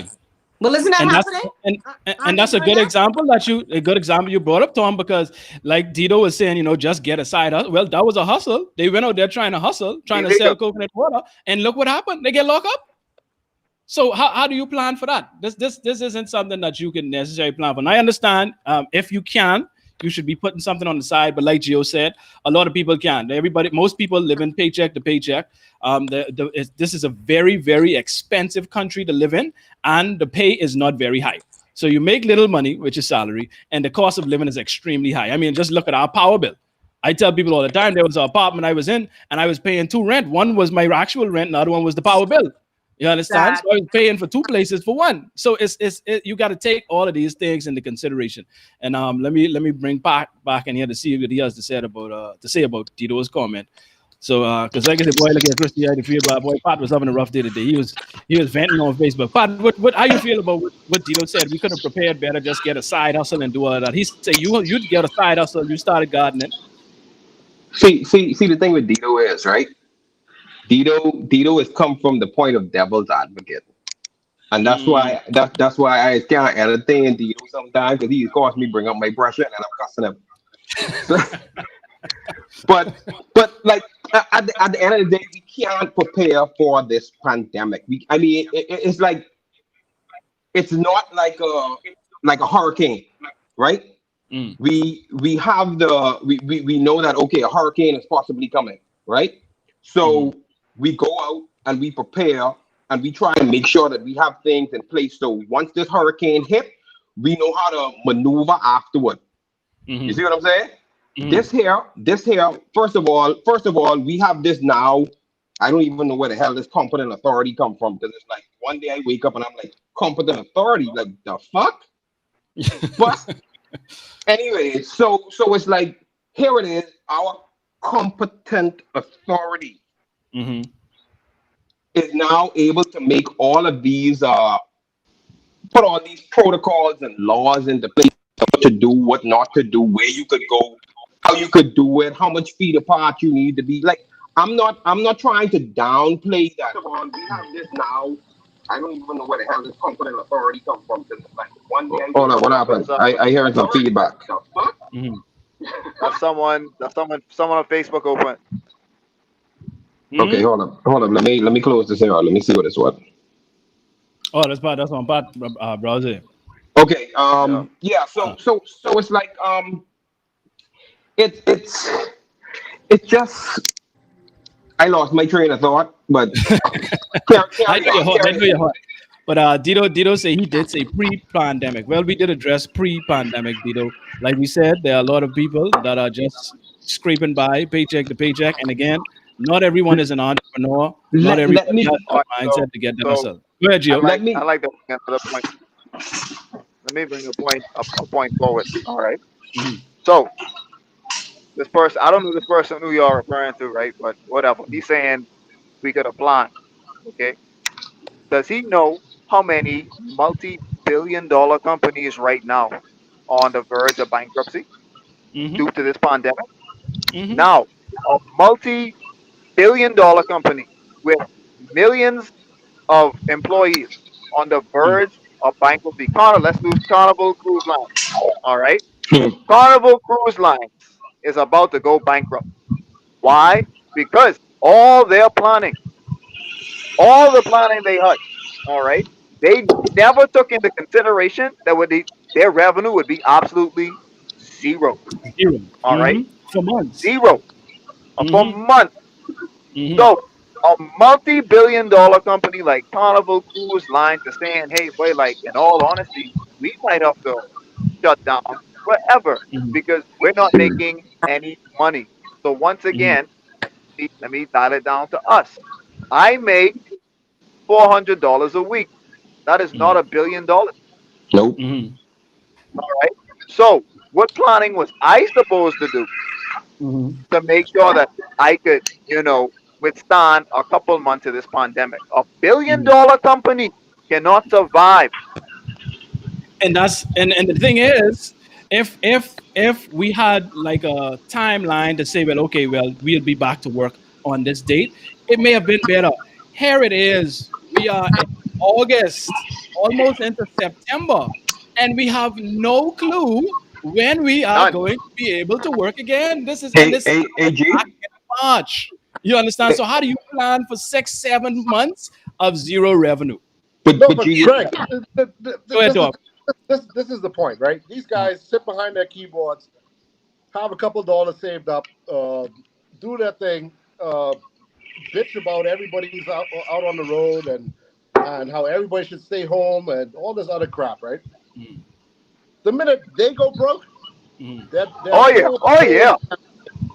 Well, isn't that and that's happening? and Aren't they that's a doing good that? example a good example you brought up, Tom, because like Dito was saying, just get a side hustle. Well, that was a hustle. They went out there trying to hustle, trying to Illegal. sell coconut water, and look what happened. They get locked up. So how do you plan for that? This isn't something that you can necessarily plan for. And I understand if you can, you should be putting something on the side. But like Gio said, a lot of people can. Most people live in paycheck to paycheck. This is a very very expensive country to live in, and the pay is not very high. So you make little money, which is salary, and the cost of living is extremely high. I mean, just look at our power bill. I tell people all the time there was an apartment I was in, and I was paying two rent. One was my actual rent, and the other one was the power bill. You understand? So Exactly. I was paying for two places for one. So you got to take all of these things into consideration. And let me bring back in here to see what he has to say about Tito's comment. So because like I said, boy, look at Christy, how you feel about boy. Pat was having a rough day today. He was venting on Facebook. Pat, what how you feel about what Tito said? We could have prepared better, just get a side hustle and do all that. He said you'd get a side hustle, you started gardening. See. The thing with Dito is right. Dito has come from the point of devil's advocate, and that's Mm, why that's why I can't entertain Dito sometimes because he caused me bring up my pressure and I'm cussing him. So, but like at the end of the day, we can't prepare for this pandemic. I mean, it's like it's not like a hurricane, right? mm, We have we know that okay, a hurricane is possibly coming, right? mm, So we go out and we prepare and we try and make sure that we have things in place. So once this hurricane hit, we know how to maneuver afterward. You mm, see what I'm saying? mm. This here. First of all, we have this now. I don't even know where the hell this competent authority come from because it's like one day I wake up and I'm like competent authority, like the fuck. But anyway, so it's like here it is, our competent authority Mm-hmm. is now able to make all of these put all these protocols and laws into place of what to do, what not to do, where you could go, how you could do it, how much feet apart you need to be. Like I'm not trying to downplay that. We have this now. I don't even know where the hell this competent authority come from. 'Cause it's like one day. Hold on, what happened? That's I hearing some feedback. Mm-hmm. someone on Facebook open. Okay, Mm-hmm. hold on. Let me close this here. Let me see what it's what. Oh, that's on Pat browser. Okay, Yeah. yeah. So Uh, so it's like it it's it's just I lost my train of thought, but I carry know you're on, hot. I carry know you're on. hot. But Dito say he did say pre-pandemic. Well, we did address pre-pandemic, Dito. Like we said, there are a lot of people that are just scraping by paycheck to paycheck. And again, not everyone is an entrepreneur. Not Let everybody me has All that right. mindset to get them So hustle. Go ahead, Gio. let I me. like to bring another point. Let me bring a point forward. All right. Mm-hmm. So this person, I don't know this person who you're referring to, right? But whatever. He's saying we could apply. Okay. Does he know how many multi-billion-dollar companies right now on the verge of bankruptcy Mm-hmm. due to this pandemic? Mm-hmm. Now, a multi-billion-dollar company with millions of employees on the verge of bankruptcy. Let's lose Carnival Cruise Line. All right. Carnival Cruise Lines is about to go bankrupt. Why? Because all the planning they had, all right, they never took into consideration that their revenue would be absolutely zero. Zero. All right, Mm-hmm. For months. zero for Mm-hmm. months. Mm-hmm. So a multi-billion-dollar company like Carnival Cruise Lines is saying, "Hey, boy, like in all honesty, we might have to shut down forever Mm-hmm. because we're not making any money." So once Mm-hmm. again, let me dial it down to us. I make $400 a week. That is not $1 billion. Nope. Mm-hmm. All right. So what planning was I supposed to do Mm-hmm. to make sure that I could, withstand a couple months of this pandemic? A billion Mm-hmm. dollar company cannot survive. And the thing is, if we had like a timeline to say, well, okay, well, we'll be back to work on this date, it may have been better. Here it is. We are in August, almost into September, and we have no clue when we are None. going to be able to work again. Hey, This hey, hey, started G. back in March. You understand? So how do you plan for 6, 7 months of zero revenue? No, But but G, Greg, Go ahead, Tom. this is the point, right? These guys sit behind their keyboards, have a couple dollars saved up, do their thing, bitch about everybody's out on the road and how everybody should stay home and all this other crap, right? Mhm, The minute they go broke, mhm, their Oh yeah. whole Oh tone, yeah.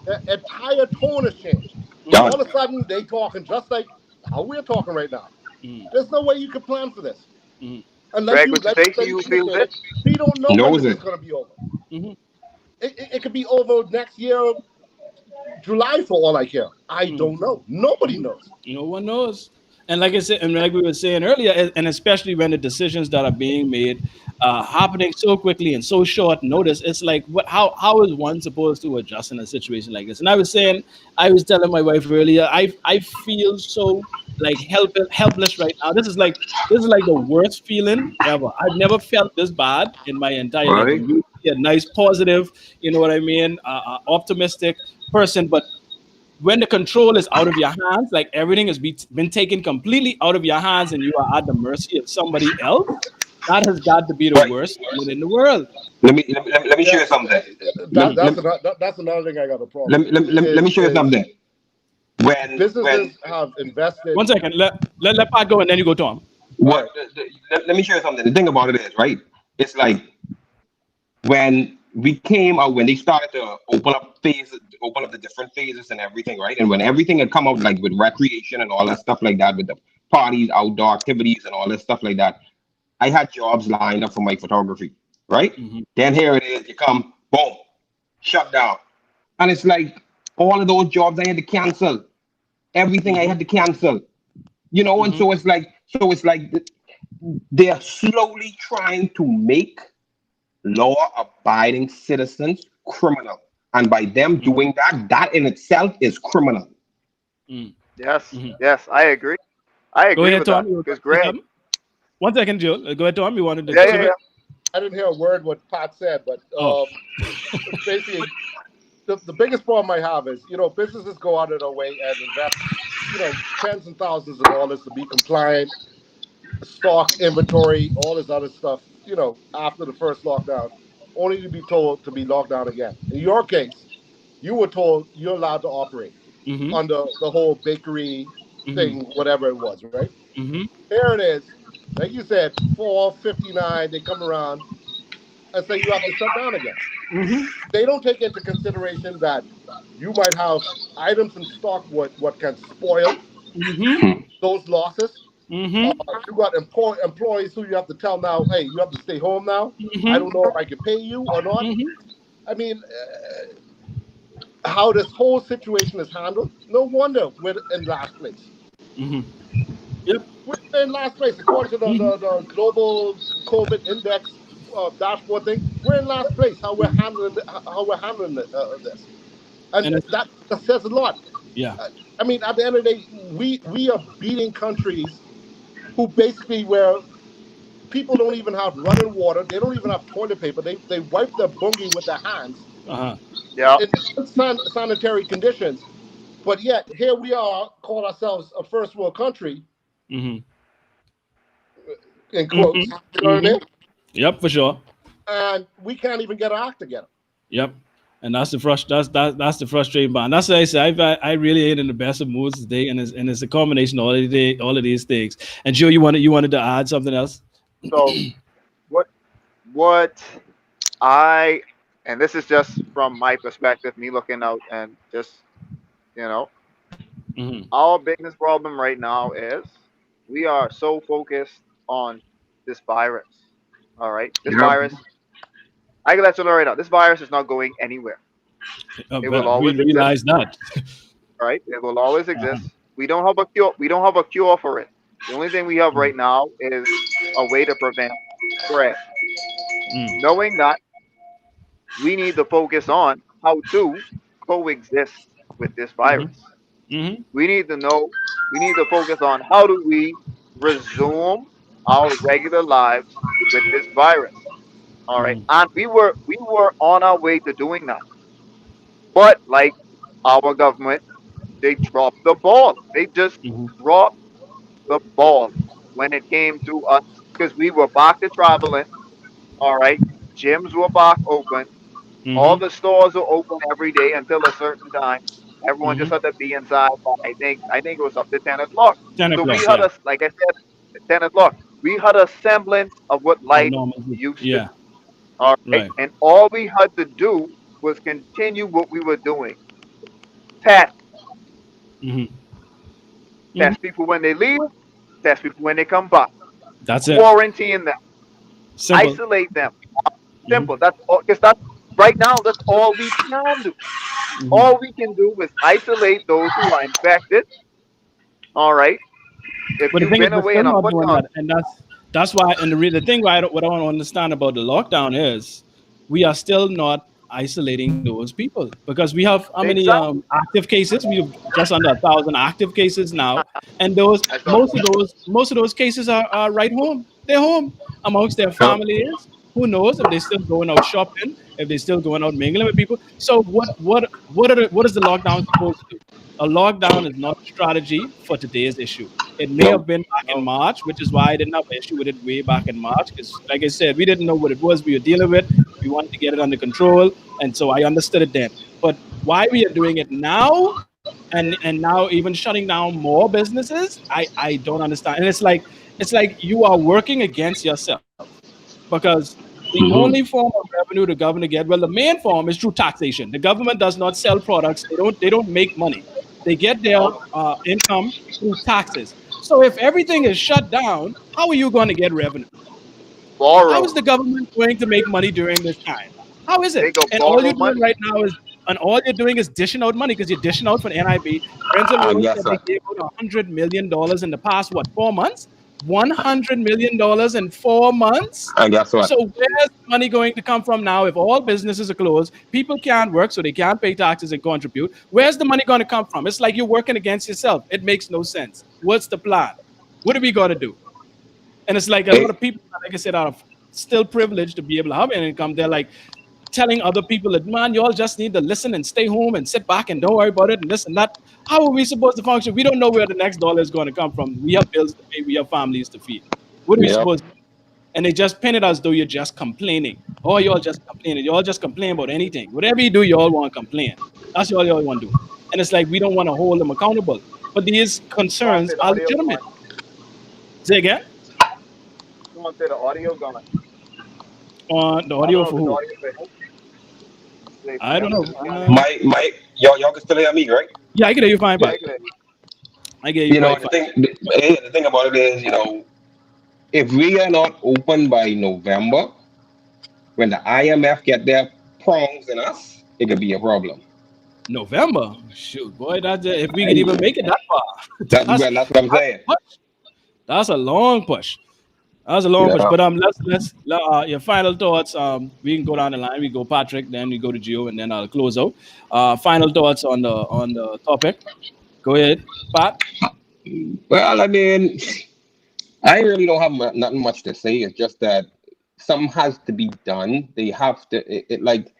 their entire tone has changed. mhm, done. All of a sudden, they talking just like how we're talking right now. Mm, There's no way you can plan for this mm, unless Greg, you what you say? let You you feel indicate this? it. We don't know when Knows this it. is going to be over. mhm, It could be over next year, July, for all I care. I mm. don't know. Nobody Mhm. knows. No one knows. And like I said, and like we were saying earlier, and especially when the decisions that are being made happening so quickly and so short notice, it's like, what? How is one supposed to adjust in a situation like this? And I was saying, I was telling my wife earlier, I feel so like helpless right now. This is like the worst feeling ever. I've never felt this bad in my entire life. Right. I'm usually a nice, positive, you know what I mean, optimistic person, but when the control is out of your hands, like everything has been taken completely out of your hands and you are at the mercy of somebody else, that has got to be the Right. worst feeling in the world. Let me show Yeah, you something. Let, that, me- let, that's another that's another thing I got a let, problem me- with. let, me- let, me- let me show you Is something. When businesses have invested. One second, let Pat go and then you go, Tom. All what right, let me show you something. The thing about it is, right? It's like when we came out, when they started to open up the different phases and everything, right? And when everything had come out, like with recreation and all that stuff like that, with the parties, outdoor activities, and all that stuff like that, I had jobs lined up for my photography, right? Hmm. Then here it is, you come, boom, shut down, and it's like all of those jobs I had to cancel, everything I Hmm. had to cancel, and Hmm. so it's like they are slowly trying to make law-abiding citizens criminal, and by them Hmm. doing that, that in itself is criminal. Hmm. Yes, Hmm. yes, I agree. I Go agree ahead, with Tom. that. You were going Because to say Greg, something? One second, Joe. Go ahead, Tom. You wanted to yeah, say yeah, something? yeah. I didn't hear a word what Pat said, but Oh. basically the biggest problem I have is, businesses go out of their way and invest, tens and thousands of dollars to be compliant, stock inventory, all this other stuff, after the first lockdown, only to be told to be locked down again. In your case, you were told you're allowed to operate Hmm. under the whole bakery Hmm. thing, whatever it was, right? Hmm. Here it is. Like you said, 4:59, they come around and say you have to shut down again. Hmm. They don't take into consideration that you might have items in stock what can spoil Hmm. those losses. Hmm. You got employees who you have to tell now, hey, you have to stay home now. I Hmm. don't know if I can pay you or not. Hmm. I mean, how this whole situation is handled, no wonder we're in last place. Hmm. Yep. We're in last place according to the, Hmm. the, the global COVID index dashboard thing. We're in last place. How we're handling this, and And it's, that says a lot. yeah. Uh, I mean, at the end of the day, we are beating countries who basically where people don't even have running water. They don't even have toilet paper. They wipe their bungie with their hands Uh-huh. Yeah. in sanitary conditions. But yet here we are, call ourselves a first world country Hmm. in Hmm. quotes. You know what I Hmm. mean? Yep, for sure. And we can't even get our act together. Yep. And that's the frustrating part. And that's why I say I really ain't in the best of moods today, and it's a combination of all of these things. And Joe, you wanted to add something else? So what what I and this is just from my perspective, me looking out and just you know, Hmm. our biggest problem right now is we are so focused on this virus. All right, this Yep. virus. I can let you know right now. This virus is not going anywhere. It will We always exist. realize that. All right, it will always Uh-huh. exist. We don't have a cure. We don't have a cure for it. The only thing we have Mm, right now is a way to prevent spread. mm, Knowing that we need to focus on how to coexist with this mhm, virus. mhm, We need to know, we need to focus on how do we resume our regular lives with this virus. All right. mhm, And we were on our way to doing that. But like our government, they dropped the ball. They just mhm, dropped the ball when it came to us because we were back to traveling. All right. Gyms were back open. All mhm, the stores are open every day until a certain time. Everyone just mhm. had to be inside by I think it was up to 10 o'clock. 10 So we o'clock, had yeah. a like I said, 10 o'clock. We had a semblance of what Of life normalcy. used to Yeah, be. All right. right. And all we had to do was continue what we were doing. Test. Mhm, mhm, Test people when they leave, test people when they come back. That's it. Quarantine them, Simple. isolate them. Hmm. Simple. That's all. Because that's right now. That's all we can do. Hmm. All we can do is isolate those who are infected. All right. If But the you've thing is, been we're away still and I not put doing down, that, and that's why. And the thing why what I don't understand about the lockdown is we are still not isolating those people because we have how many exactly. active cases? We have just under 1,000 active cases now, and those I saw. most of those cases are right home. They're home amongst their Yep. families. Who knows if they're still going out shopping, if they're still going out mingling with people. So what is the lockdown supposed to do? A lockdown is not a strategy for today's issue. It may No. have been back in No. March, which is why I didn't have an issue with it way back in March. Because, like I said, we didn't know what it was we were dealing with. We wanted to get it under control, and so I understood it then. But why we are doing it now, and now even shutting down more businesses, I don't understand. And it's like you are working against yourself because the only Hmm. form of revenue the government get, well, the main form is through taxation. The government does not sell products. They don't make money. They get their No. income through taxes. So if everything is shut down, how are you going to get revenue? How is Borrow. the government going to make money during this time? How is it? They go And all you're borrow doing money. right now is, and all you're doing is dishing out money because you're dishing out for the NIB. Renzo And Lewis guess said they what? gave out $100 million in the past, what, 4 months? $100 million in 4 months? And guess what? So where's the money going to come from now if all businesses are closed? People can't work, so they can't pay taxes and contribute. Where's the money going to come from? It's like you're working against yourself. It makes no sense. What's the plan? What are we going to do? And it's like a lot Hey, of people, like I said, are still privileged to be able to have an income. They're like telling other people that, man, you all just need to listen and stay home and sit back and don't worry about it and this and that. How are we supposed to function? We don't know where the next dollar is going to come from. We have bills to pay. We have families to feed. What are we yep. supposed to do? And they just pin it as though you're just complaining. Oh, y'all just complaining. Y'all just complain about anything. Whatever you do, you all want to complain. That's all y'all want to do. And it's like we don't want to hold them accountable. But these You want to concerns say the are audio legitimate. gone? Say again? You want to say the audio gone? On the I don't audio know if for it's who? audio say for I don't them know. because you can't hear me. My, y'all can still hear me, right? Yeah, I can hear you fine, Yeah, but I can hear I can hear you You know, quite the fine. thing, the thing about it is, if we are not open by November, when the IMF get their prongs in us, it could be a problem. November, shoot, boy, that if we could even make it that far, that's That's what I'm that's saying. a push. That's a long push. That's a long push. Yeah. But let's your final thoughts. We can go down the line. We go Patrick, then we go to Gio, and then I'll close out. Final thoughts on the topic. Go ahead, Pat. Well, I mean, I really don't have nothing much to say. It's just that something has to be done. They have to, like,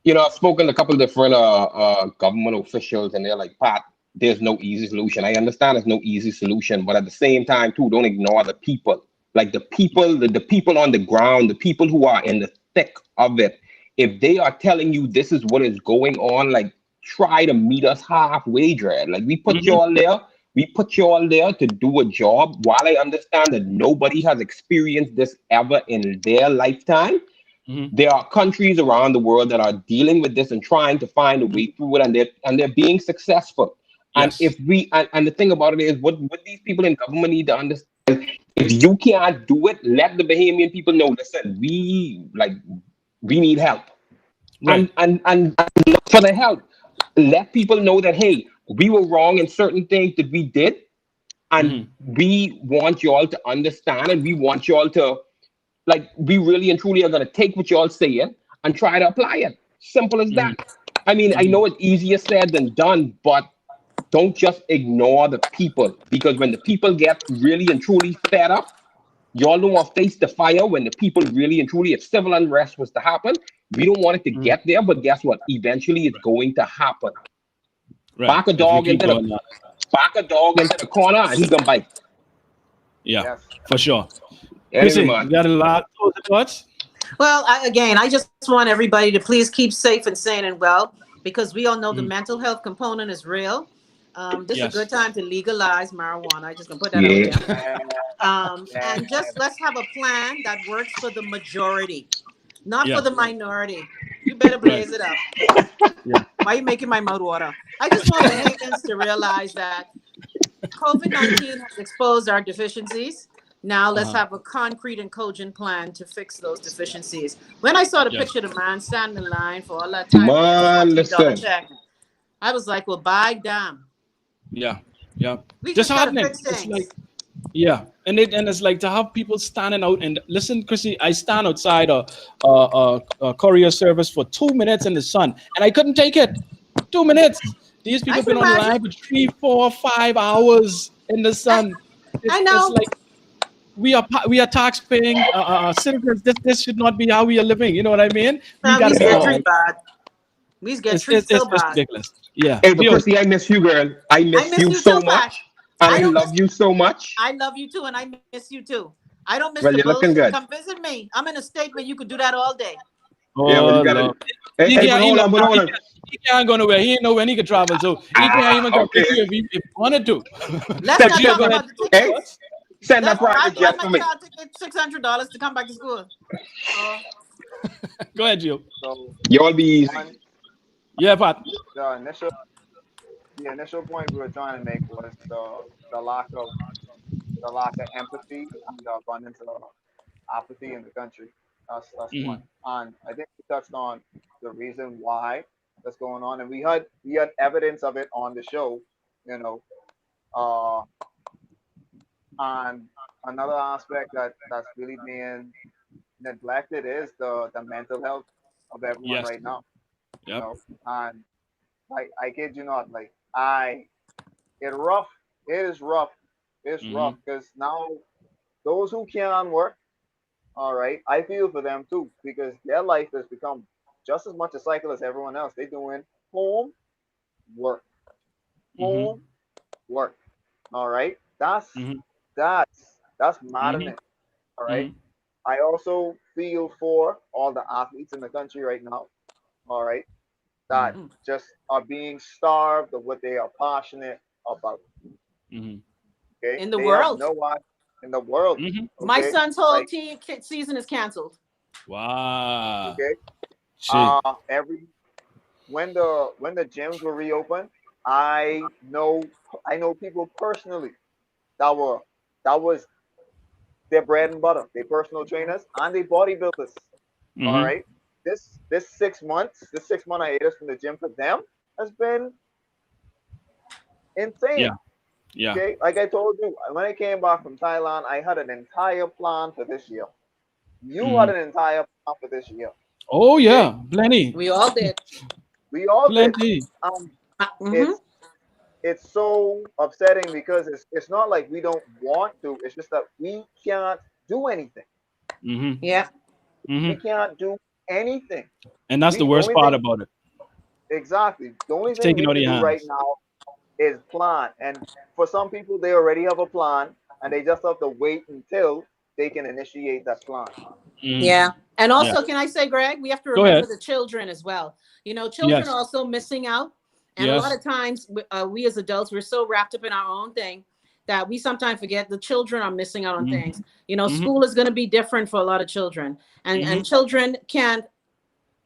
I've spoken to a couple of different government officials, and they're like, Pat, there's no easy solution. I understand there's no easy solution, but at the same time, too, don't ignore the people. Like the people on the ground, the people who are in the thick of it. If they are telling you this is what is going on, like try to meet us halfway, Dread. Like Hmm. we put you all there to do a job. While I understand that nobody has experienced this ever in their lifetime, Hmm. there are countries around the world that are dealing with this and trying to find a way through it, and they're being successful. And Yes. if we and the thing about it is, what these people in government need to understand, if you can't do it, let the Bahamian people know. Listen, we need help, Right. and look for the help. Let people know that, hey, we were wrong in certain things that we did, and Hmm. we want you all to understand, and we want you all to, like, we really and truly are going to take what y'all saying and try to apply it. Simple as Hmm. that. I mean, I Hmm. know it's easier said than done, but don't just ignore the people, because when the people get really and truly fed up, y'all don't want to face the fire. When the people really and truly, if civil unrest was to happen, we don't want it to Hmm. get there, but guess what? Eventually it's going to happen. Right. Back a If we dog keep into the going, back a dog into the corner and he gonna bite. yeah, Yes. for sure. Anyway, Chrissy, you man. got a lot of thoughts? Well, I just want everybody to please keep safe and sane and well, because we all know the Mhm. mental health component is real. This is a good Yes. time to legalize marijuana. I just gonna put that out Yeah. there. Man, And man. just let's have a plan that works for the majority, not for Yeah. the minority. You better Right. blaze it up. Yeah. Why are you making my mouth water? I just want Bahamians to realize that COVID-19 has exposed our deficiencies. Now let's Uh-huh. have a concrete and cogent plan to fix those deficiencies. When I saw the Yes. picture of the man standing in line for all that time to get a Man, $14 listen. check, I was like, well, by damn. Yeah. Yeah. We just got to Disheartening. fix It's like, things. yeah, and it's like to have people standing out and listen, Chrissy. I stand outside a courier service for 2 minutes in the sun, and I couldn't take it. 2 minutes. These I people can been on imagine. line for 3, 4, 5 hours in the I, sun. I It's know. like we are tax paying citizens. This should not be how we are living. You know what I mean? We Now got we to be get all. treated bad. We get treated It's so just bad. ridiculous. Yeah, Hey, but Gio. Chrissy, I miss you, girl. I I miss miss you you so too, Pat. much, and I I don't miss. love you so much. I love you too, and I miss you too. I don't miss the Well, you're looking bullshit. good. Come visit me. I'm in a state where you could do that all day. Yeah, well, Oh you got to. Lord. Hey, He hey, but can't. He hold know on, but now. hold on. He can't go nowhere. He ain't know when he could travel. So he can't even come Okay. with you if he wanted to. Let's Send, not Gio, talk go send, ahead. about the Go hey, for tickets. us. send a Let private my jet for me. child ticket $600 to come back to school. Oh, Go ahead, Gio. So Y'all be easy. one, Yeah, Pat. the initial the initial point we were trying to make was the lack of the lack of empathy and the abundance of apathy in the country. That's one. Hmm. And I think we touched on the reason why that's going on, and we had evidence of it on the show. You know, uh, and another aspect that's really being neglected is the mental health of everyone Yes. right now. You Yep. know, and I kid you not, like I it rough. It is rough. It's rough Hmm. because now those who can work, all right, I feel for them too because their life has become just as much a cycle as everyone else. They're doing home work, home Hmm. work. All right, Hmm. that's Hmm. maddening. All right. Hmm. I also feel for all the athletes in the country right now. All right, that Hmm. mm. just are being starved of what they are passionate about. Hmm. Okay, In the they have world, no one in the world. Hmm. my Okay, son's whole like team season is canceled. Wow. okay, Shit. every when the gyms were reopened, I know I know people personally that were that was their bread and butter. They personal trainers and they bodybuilders. All Hmm. right, this 6 months, this 6 month hiatus from the gym for them has been Yeah. insane. Yeah. Okay, like I told you, when I came back from Thailand, I had an entire plan for this year. You had Hmm. an entire plan for this year. Oh Okay, yeah. Plenty. We all did. we all did. Plenty. Um, Mm-hmm. it's it's so upsetting because it's not like we don't want to. It's just that we can't do anything. Hmm. Yeah. We Hmm. can't do anything. And that's the We the worst only part thing about it. exactly the only It's thing taking we out of can your do right hands. now is plan. And for some people, they already have a plan, and they just have to wait until they can initiate that plan. Hmm. Yeah. And Yeah. also, can I say, Greg, we have to Go remember ahead. the children as well. Children are Yes. also missing out. And a lot Yes. of times, we as adults, we're so wrapped up in our own thing that we sometimes forget the children are missing out on Hmm. things. Hmm. School is going to be different for a lot of children. And Hmm. children can't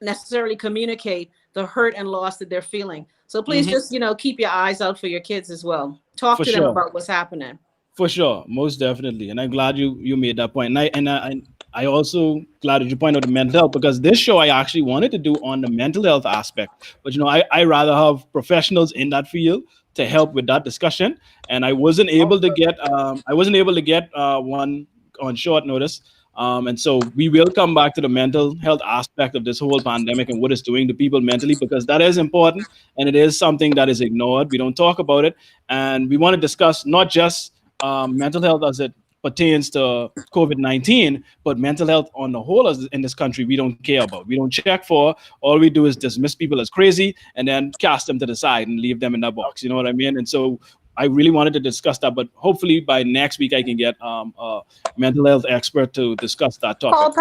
necessarily communicate the hurt and loss that they're feeling. So please Hmm. just, keep your eyes out for your kids as well. Talk For to them sure. about what's happening. For sure, most definitely, and I'm glad you made that point. And I also glad that you point out the mental health because this show I actually wanted to do on the mental health aspect, but I rather have professionals in that field to help with that discussion, and I wasn't able to get one on short notice. And so we will come back to the mental health aspect of this whole pandemic and what it's doing to people mentally because that is important and it is something that is ignored. We don't talk about it, and we want to discuss not just mental health as it pertains to COVID-19, but mental health on the whole as in this country, we don't care about. We don't check for. All we do is dismiss people as crazy and then cast them to the side and leave them in that box. You know what I mean? And so I really wanted to discuss that, but hopefully by next week I can get a mental health expert to discuss that topic.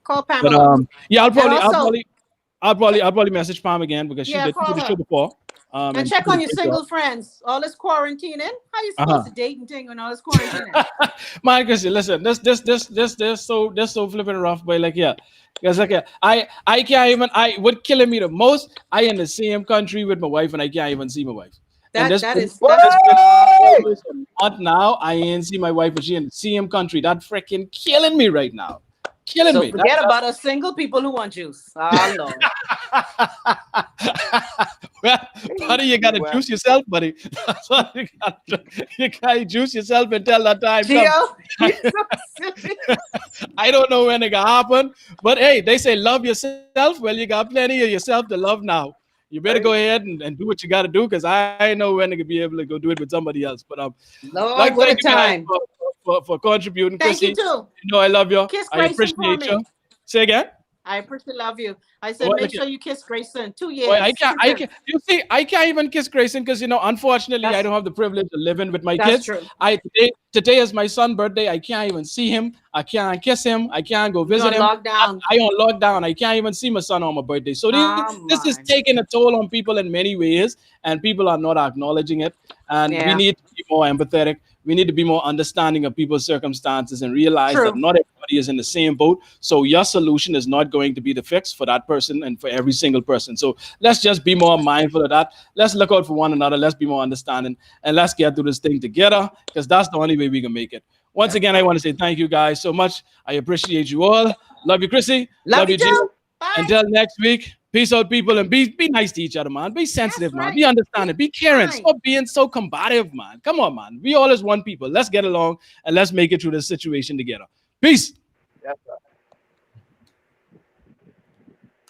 Call But Pamela. yeah, And also, I'll probably message Pam again because yeah, she did call the show her. before. And And she check did a on your great job. single friends. All this quarantining. How you supposed Uh-huh. to date and thing when all this quarantining? Man, Christian, listen, this so flipping rough, but like yeah. Because like yeah, I can't even what killing me the most, I in the same country with my wife and I can't even see my wife. And That that is What? that's this been rough. almost a month now. I ain't see my wife, but she in the same country. That freaking killing me right now. Killing So me. forget about us single people who want juice. Oh Lord. Well, buddy, you gotta Well, juice yourself, buddy. That's what you gotta juice yourself until that time comes. Gio, you're so silly. I don't know when it gonna happen, but hey, they say love yourself. Well, you got plenty of yourself to love now. You better go hey, ahead and do what you gotta do because I know when to be able to go do it with somebody else. But like, Lord, thank what a you guys time. for contributing, Thank Chrissy. you too. You know I love you. Kiss I Grayson for appreciate you. me. Say again. I appreciate love you. I Oh, said make look sure you kiss Grayson. Two Boy, I years. can't. Kiss I him. can't. You see, I can't even kiss Grayson because unfortunately, I That's don't have the privilege of living with my that's kids. true. Today is my son's birthday. I can't even see him. I can't kiss him. I can't go You're visit on him. lockdown. I on lockdown. I can't even see my son on my birthday. So Oh this is my. taking a toll on people in many ways, and people are not acknowledging it. And we Yeah. need to be more empathetic. We need to be more understanding of people's circumstances and realize that True. not everybody is in the same boat. So your solution is not going to be the fix for that person and for every single person. So let's just be more mindful of that. Let's look out for one another. Let's be more understanding and let's get through this thing together because that's the only way we can make it. Once That's again, I right. want to say thank you guys so much. I appreciate you all. Love you, Chrissy. Love Love you you, Gio. too. Bye. Until next week, peace out, people, and be nice to each other, man. Be That's sensitive, man. Be right. Be understanding. Be caring. kind. Stop being so combative, man. Come on, man. We all as one people. Let's get along and let's make it through this situation together. Peace. yes, sir.